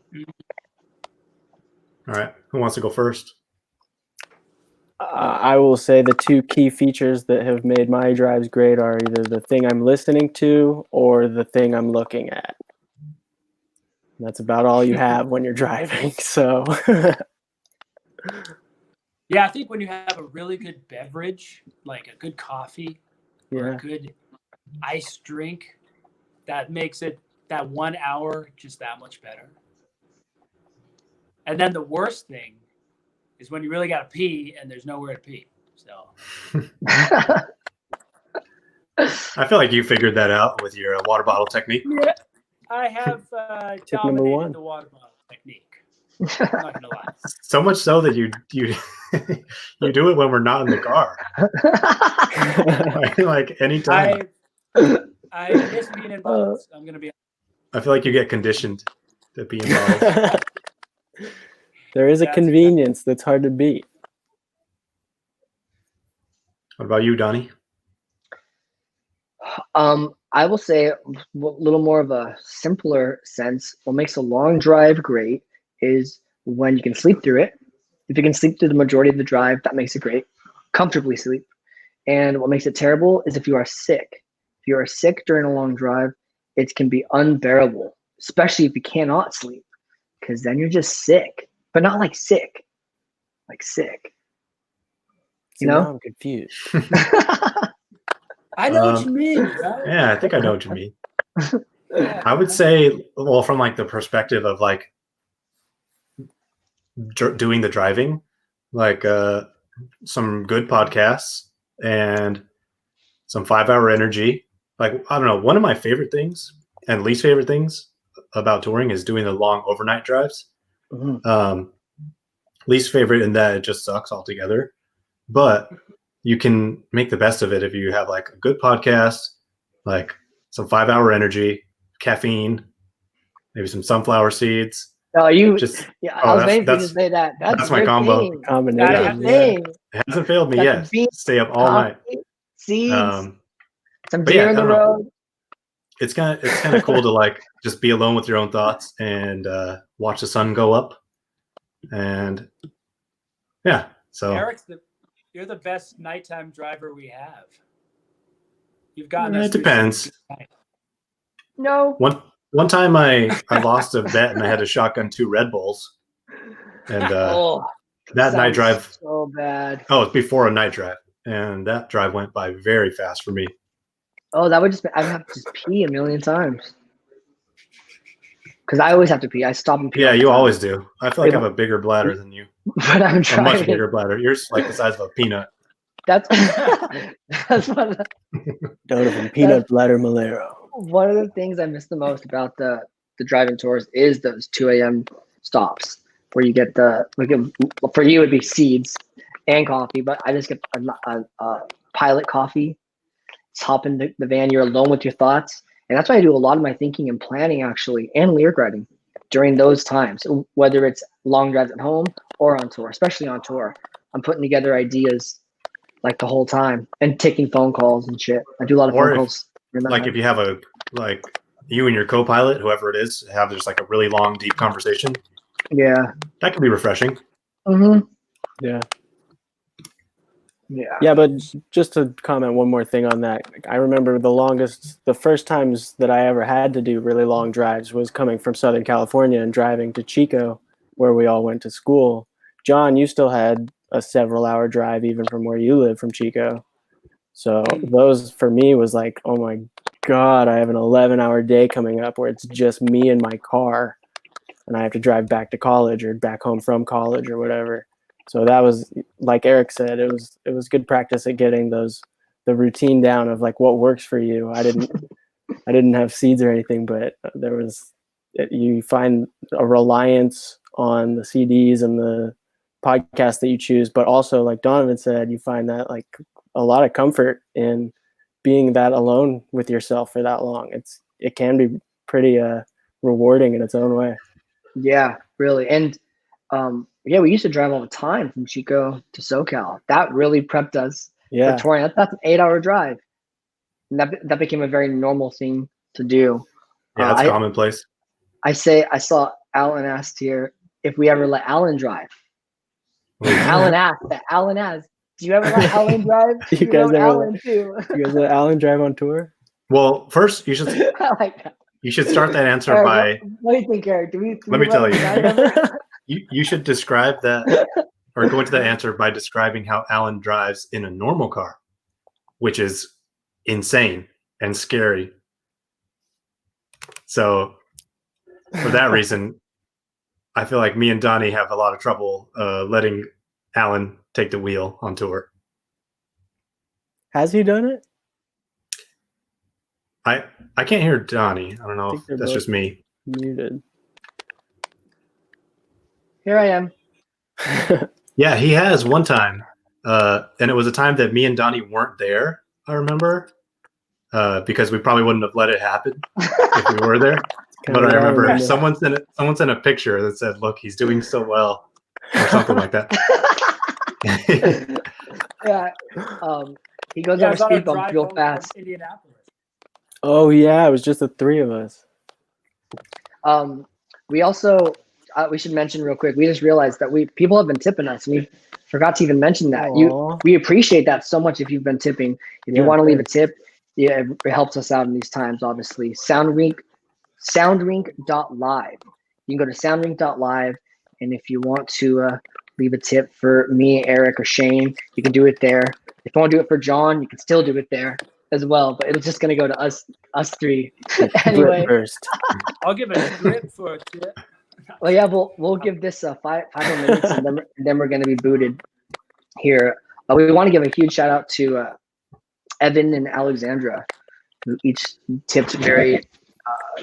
All right. Who wants to go first? I will say the two key features that have made my drives great are either the thing I'm listening to or the thing I'm looking at. That's about all you have when you're driving. So Yeah, I think when you have a really good beverage, like a good coffee or yeah, a good iced drink, that makes it that 1 hour just that much better. And then the worst thing is when you really got to pee and there's nowhere to pee. So I feel like you figured that out with your water bottle technique. yeah, I have Tip number dominated one. the water bottle technique. I'm not gonna lie. So much so that you you do it when we're not in the car. Like anytime. I miss being in bottles. I'm gonna be. I feel like you get conditioned to be in bottles. There is a That's convenience that's hard to beat. What about you, Donnie? I will say a little more of a simpler sense. What makes a long drive great is when you can sleep through it. If you can sleep through the majority of the drive, that makes it great. Comfortably sleep. And what makes it terrible is if you are sick. If you are sick during a long drive, it can be unbearable, especially if you cannot sleep, because then you're just sick, but not like sick, like sick. See, You know? now I'm confused. I know what you mean. Right? Yeah, I think I know what you mean. Yeah. I would say, well, from like the perspective of like doing the driving, like some good podcasts and some 5-hour energy. Like, I don't know, one of my favorite things and least favorite things about touring is doing the long overnight drives. Mhm. Least favorite in that it just sucks altogether, but you can make the best of it if you have like a good podcast, like some 5-hour energy, caffeine, maybe some sunflower seeds. Oh, Just yeah, oh, I was waiting for you to that's say that. that's my your combo. thing. Gotta Combination. have Your Yeah. thing. It hasn't failed me Got yet. the beans, Stay up all night. coffee, seeds, Um, some but deer yeah, in I the don't know. road. It's kind of cool to like just be alone with your own thoughts and watch the sun go up, and yeah. So You're the best nighttime driver we have. You've gotten us it through depends. some good nights. No. One time I lost a bet and I had to shotgun 2 Red Bulls, and Oh, that night sounds drive. so bad. Oh, it's before a night drive, and that drive went by very fast for me. Oh, that would just I'd have to just pee a million times. Because I always have to pee. I stop and pee Yeah, all the you time. always do. I feel like I have a bigger bladder than you, But I'm a much driving. bigger bladder. Yours like the size of a peanut. That's that's Donovan Peanut Butter Malero. one of the things I miss the most about the driving tours is those 2 a.m. stops where you get for you it'd be seeds and coffee, but I just get a pilot coffee. Just hop in the van. You're alone with your thoughts, and that's why I do a lot of my thinking and planning actually, and lyric writing during those times. Whether it's long drives at home or on tour, especially on tour, I'm putting together ideas like the whole time and taking phone calls and shit. I do a lot of phone Or calls. if you have like you and your co-pilot, whoever it is, have just like a really long, deep conversation. Yeah. That can be refreshing. Mm-hmm. Yeah. Yeah. Yeah, but just to comment one more thing on that, I remember the first times that I ever had to do really long drives was coming from Southern California and driving to Chico, where we all went to school. John, you still had a several-hour drive even from where you live from Chico. So those for me was like, oh my God, I have an 11-hour day coming up where it's just me and my car, and I have to drive back to college or back home from college or whatever. So that was, like Eric said, it was good practice at getting the routine down of like what works for you. I didn't have seeds or anything, but you find a reliance on the CDs and the podcasts that you choose, but also like Donovan said, you find that like a lot of comfort in being that alone with yourself for that long. It can be pretty rewarding in its own way. Yeah, really. And yeah, we used to drive all the time from Chico to SoCal. That really prepped us for touring. That's an 8-hour drive. And that became a very normal thing to do. Yeah, that's commonplace. I saw Alan asked here if we ever let Alan drive. Alan asked, do you ever let Alan drive? You guys ever Alan too. You guys let Alan drive on tour? Well, first you should I like that. you should start that answer Eric, by. what do you think, Eric? Let me tell you. you. You should describe that or go into that answer by describing how Alan drives in a normal car, which is insane and scary. So for that reason, I feel like me and Donnie have a lot of trouble letting Alan take the wheel on tour. Has he done it? I can't hear Donnie. I don't know if that's just me. Muted. Here I am. Yeah, he has one time, and it was a time that me and Donnie weren't there. I remember, because we probably wouldn't have let it happen if we were there. But I remember someone sent a picture that said, "Look, he's doing so well," or something like that. Yeah. He goes over speed bumps real fast. Indianapolis. Oh yeah, it was just the three of us. We also we should mention real quick. We just realized that people have been tipping us. We forgot to even mention that. We appreciate that so much. If you've been tipping, if you want to leave a tip, yeah, it helps us out in these times. Obviously, soundrink.live. You can go to soundrink.live, and if you want to leave a tip for me, Eric, or Shane, you can do it there. If you want to do it for John, you can still do it there as well. But it's just gonna go to us three anyway. First. I'll give a drip for a tip. Well, yeah, we'll give this 5 more minutes, and then we're gonna be booted here. We want to give a huge shout out to Evan and Alexandra, who each tipped very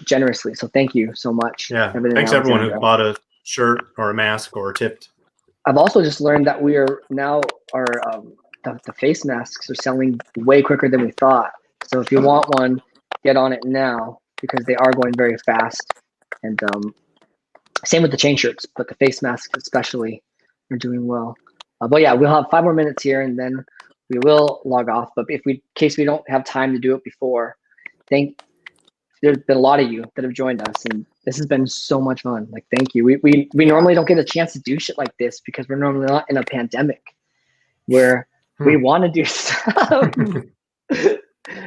generously. So thank you so much. Yeah, thanks everyone who bought a shirt or a mask or tipped. I've also just learned that we are now the face masks are selling way quicker than we thought. So if you want one, get on it now because they are going very fast. And same with the chain shirts, but the face masks especially are doing well. But yeah, we'll have 5 more minutes here and then we will log off. But in case we don't have time to do it before, there's been a lot of you that have joined us, and this has been so much fun. Like, thank you. We normally don't get a chance to do shit like this because we're normally not in a pandemic where we want to do stuff. And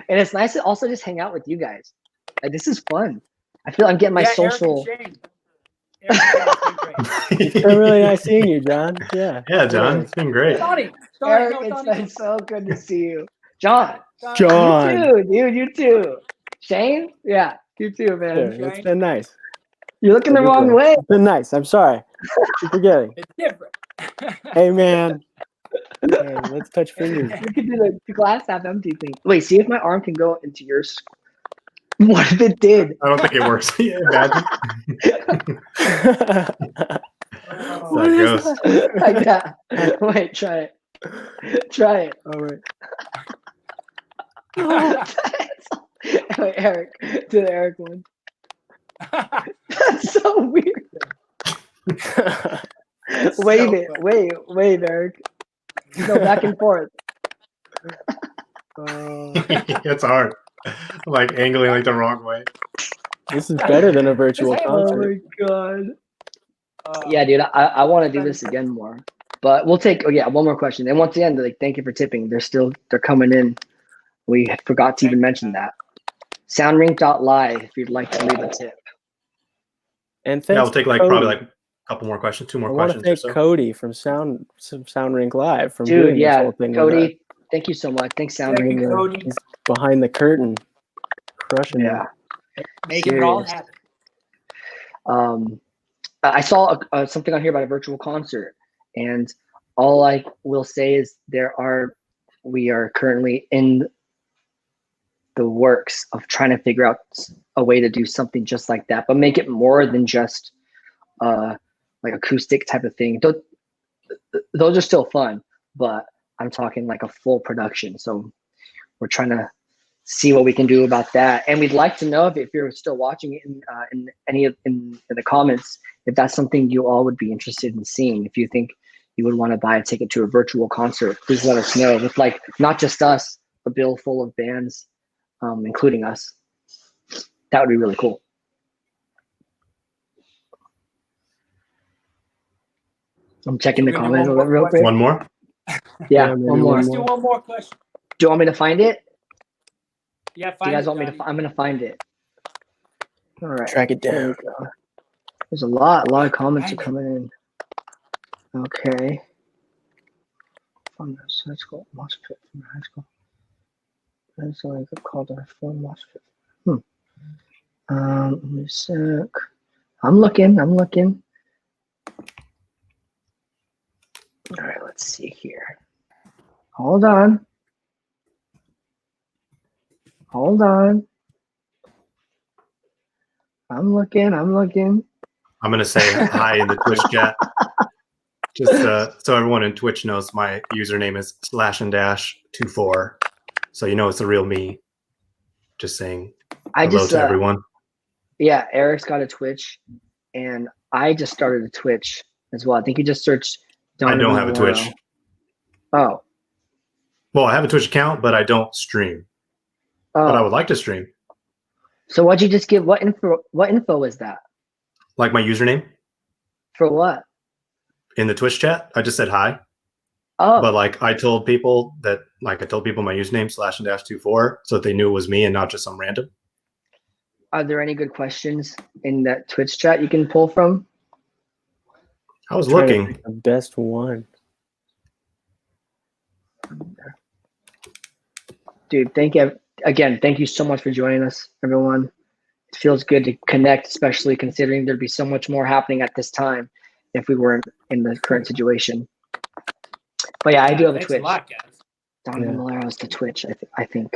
it's nice to also just hang out with you guys. Like, this is fun. I feel I'm getting my social. It's been really nice seeing you, John. Yeah. Yeah, John. It's been great. Eric, it's been so good to see you. John. John. You too, dude. You too. Shane? Yeah, you too, man. Yeah, it's been nice. You're looking the wrong way. It's been nice. I'm sorry. Keep forgetting. It's different. Hey, man. Hey, let's touch fingers. You can do the glass half empty thing. Wait, see if my arm can go into yours. What if it did? I don't think it works. Yeah, imagine. What is that? Like that. Wait, try it. Try it. All right. Wait, Eric. Do the Eric one. That's so weird. Wave it. Wave, Eric. Go back and forth. It's hard. Like angling like the wrong way. This is better than a virtual concert. Oh my god. Yeah, dude, I want to do this again more. But we'll take one more question. And once again, like, thank you for tipping. They're coming in. We forgot to even mention that. Soundrink.live if you'd like to leave a tip. And thanks. Yeah, we'll take probably a couple more questions, 2 more questions. I want to thank Cody from Soundrink Live from Dude, doing this whole thing. Cody, thank you so much. Thanks, Soundrink. He's behind the curtain, crushing it. Making it all happen. I saw something on here about a virtual concert, and all I will say is we are currently in the works of trying to figure out a way to do something just like that, but make it more than just like acoustic type of thing. Those are still fun, but I'm talking like a full production. So we're trying to see what we can do about that. And we'd like to know if you're still watching it in the comments, if that's something you all would be interested in seeing. If you think you would want to buy a ticket to a virtual concert, please let us know. With like not just us, a bill full of bands, including us. That would be really cool. I'm checking the comments real quick. One more? Yeah, one more. Let's do one more question. Do you want me to find it? Yeah, Do you guys want me to? I'm gonna find it. All right. Track it down. There we go. There's a lot of comments are coming in. Okay. From this high school, MOSFET from high school. That's all I could call the reform MOSFET. Let me sec. I'm looking. All right, let's see here. Hold on. I'm looking. I'm gonna say hi in the Twitch chat. Just so everyone in Twitch knows, my username is /and-24. So you know it's the real me. Just saying hello to everyone. Yeah, Eric's got a Twitch, and I just started a Twitch as well. I think you just searched Donovan I don't have a Navarro. Twitch. Oh. Well, I have a Twitch account, but I don't stream. Oh. But I would like to stream. So what'd you just give? What info was that? Like my username? For what? In the Twitch chat, I just said hi. Oh. But like I told people my username /and-24 so that they knew it was me and not just some random. Are there any good questions in that Twitch chat you can pull from? I was looking. The best one. Dude, thank you so much for joining us, everyone. It feels good to connect, especially considering there'd be so much more happening at this time if we weren't in the current situation. But yeah, I do have a Twitch. A lot, guys. Donovan Malero's the Twitch, I think.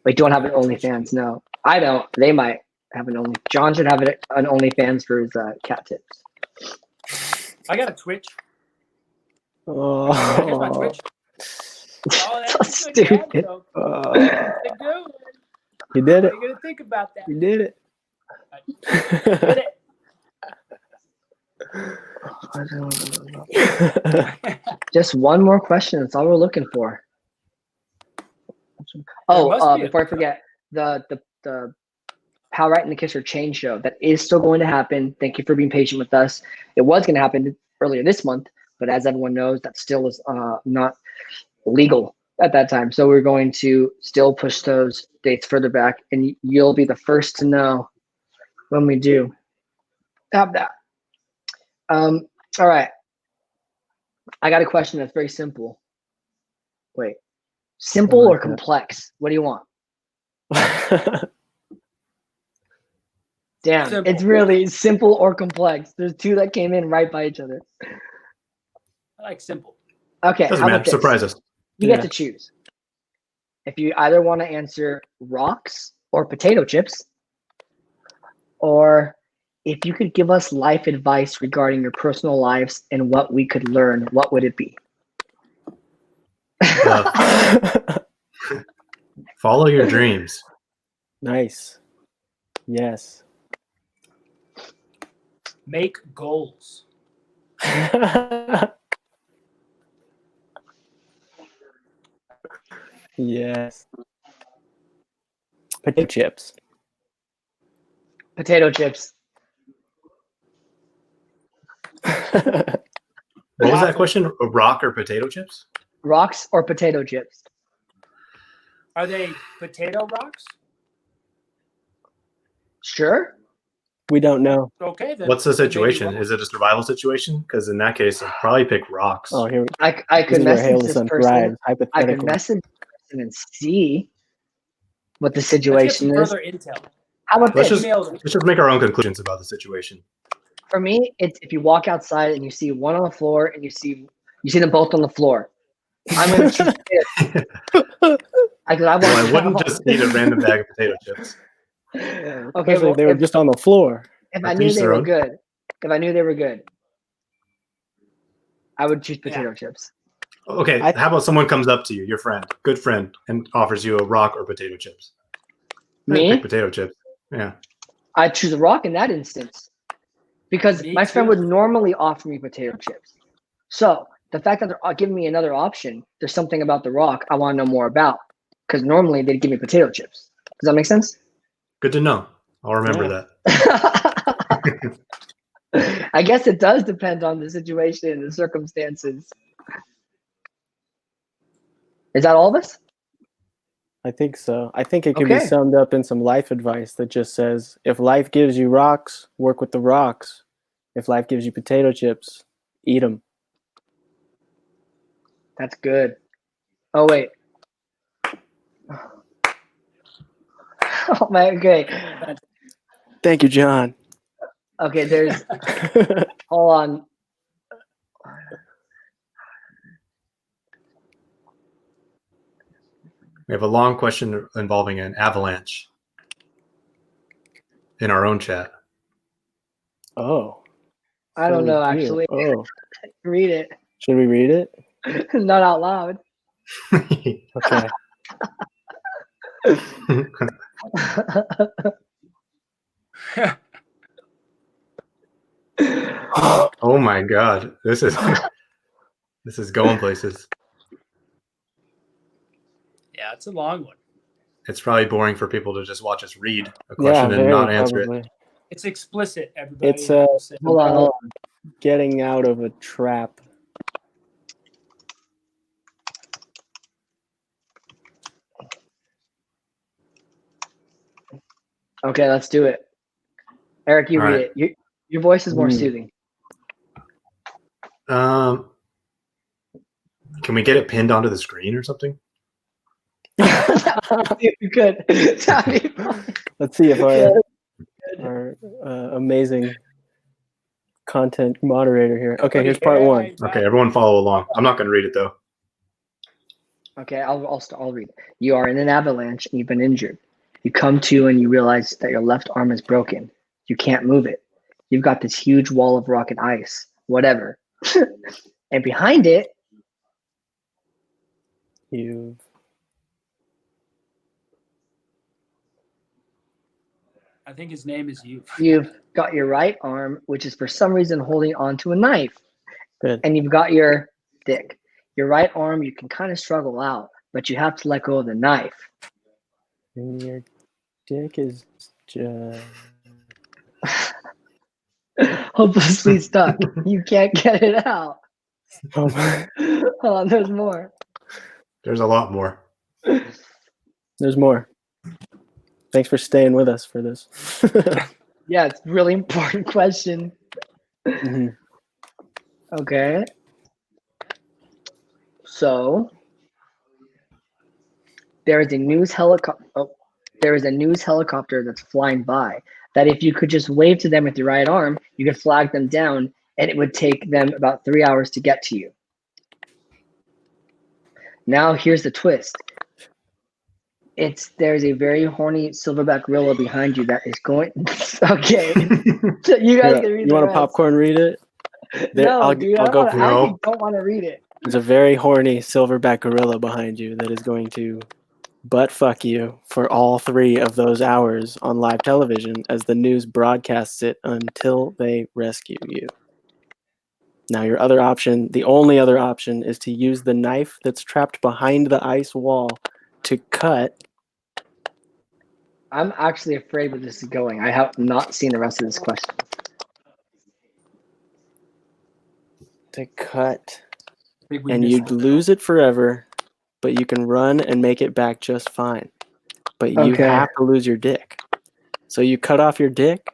We don't have an OnlyFans, no. I don't. They might have an Only. John should have an OnlyFans for his cat tips. I got a Twitch. Oh, Here's my Twitch. Oh, that's so a good stupid. dad joke. That's a good one. You did it. What are you gonna think about that? You did it. Did it. Just one more question. That's all we're looking for. Oh, before I forget, the How Right in the Kisser Chain show that is still going to happen. Thank you for being patient with us. It was going to happen earlier this month, but as everyone knows, that still was not legal at that time. So we're going to still push those dates further back, and you'll be the first to know when we do have that. All right. I got a question that's very simple. Wait, simple or complex? What do you want? Damn, Simple. It's really simple or complex. There's two that came in right by each other. I like simple. Okay, Doesn't how matter. about this? Surprise us. You get to choose. If you either want to answer rocks or potato chips, or if you could give us life advice regarding your personal lives and what we could learn, what would it be? Follow your dreams. Nice. Yes. Make goals. Yes. Potato chips. Potato chips. What was that question? A rock or potato chips? Rocks or potato chips? Are they potato rocks? Sure. We don't know. Okay. Then What's the situation? maybe Is it a survival situation? Because in that case, I'd probably pick rocks. Oh, here I could message this person. I could hypothetically. message this person and see what the Let's get situation some is. further intel. How about Let's this? just make our own conclusions about the situation. For me, it's if you walk outside and you see one on the floor and you see them both on the floor. I'm going to choose it. I wouldn't just eat a random bag of potato chips. Okay, Especially if they were just on the floor. If I knew they were good, I would choose potato chips. Okay, how about someone comes up to you, your friend, good friend, and offers you a rock or potato chips? Me? Pick potato chips. Yeah. I'd choose a rock in that instance because my friend would normally offer me potato chips. So the fact that they're giving me another option, there's something about the rock I want to know more about because normally they'd give me potato chips. Does that make sense? Good to know. I'll remember that. I guess it does depend on the situation and the circumstances. Is that all of us? I think so. I think it can be summed up in some life advice that just says, if life gives you rocks, work with the rocks. If life gives you potato chips, eat them. That's good. Oh, wait. Oh, my, okay. Thank you, John. Okay, there's, hold on. We have a long question involving an avalanche. in our own chat. Oh. I don't know, we do. actually. Oh. Read it. Should we read it? Not out loud. Okay. Oh my god, this is going places. Yeah, it's a long one. It's probably boring for people to just watch us read a question and not answer it. It's explicit, everybody. It's Hold on. getting out of a trap. Okay, let's do it. Eric, you All read it. Your voice is more soothing. Can we get it pinned onto the screen or something? Good. Let's see if our amazing content moderator here. Okay, here's part one. Okay, everyone follow along. I'm not going to read it though. Okay, I'll read it. You are in an avalanche and you've been injured. You come to and you realize that your left arm is broken. You can't move it. You've got this huge wall of rock and ice, whatever. And behind it, I think his name is you. you've got your right arm, which is for some reason holding onto a knife. Good. And you've got your dick. Your right arm, you can kind of struggle out, but you have to let go of the knife. And your dick is just hopelessly stuck. You can't get it out. oh my. Hold on, there's more. There's a lot more. There's more. Thanks for staying with us for this. Yeah, it's a really important question. Mm-hmm. Okay. So there is a news helicopter. There is a news helicopter that's flying by. That if you could just wave to them with your right arm, you could flag them down, and it would take them about 3 hours to get to you. Now here's the twist. There's a very horny silverback gorilla behind you that is going. Okay, so you guys can read. You want to popcorn read it? No, dude, I'll go. I don't want to read it. There's a very horny silverback gorilla behind you that is going to butt fuck you for all 3 of those hours on live television as the news broadcasts it until they rescue you. Now your other option, the only other option, is to use the knife that's trapped behind the ice wall to cut. I'm actually afraid where this is going. I have not seen the rest of this question. To cut. And you'd lose it forever, but you can run and make it back just fine. But you have to lose your dick. So you cut off your dick,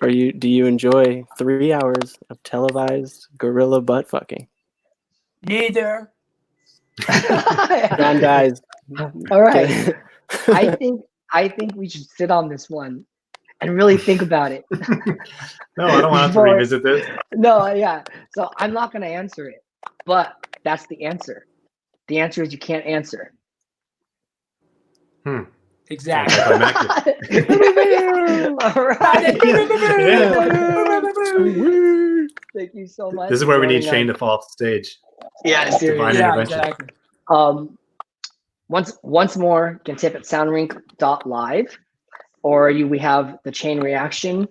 or do you enjoy 3 hours of televised gorilla butt fucking? Neither. John guys. All right. I think we should sit on this one and really think about it. No, I don't want to revisit this. No, yeah. So I'm not going to answer it, but that's the answer. The answer is you can't answer. Exactly. All right. Thank you so much. This is where we need Shane to fall off the stage. Yeah, seriously. Yeah, exactly. Once more, you can tip at soundrink.live, or we have the Chain Reaction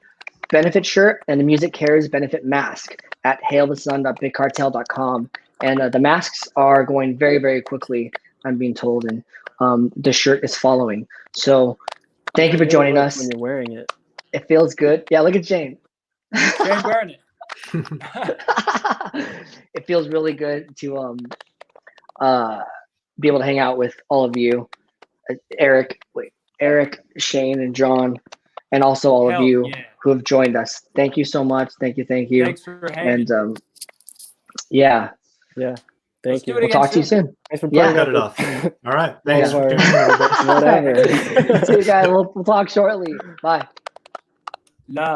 benefit shirt and the Music Cares benefit mask at hailthesun.bigcartel.com. And the masks are going very, very quickly, I'm being told, and the shirt is following. So thank you for joining us. When you're wearing it. It feels good. Yeah, look at Jane. Jane wearing it. It feels really good to be able to hang out with all of you, Eric, Shane, and John, and also all of you who have joined us. Thank you so much. Thank you. Thanks for hanging. And yeah. Thank you. We'll talk to you soon. Thanks for Cut it off. All right. Thanks for tuning in, everybody. Whatever. See you guys. We'll talk shortly. Bye. Love.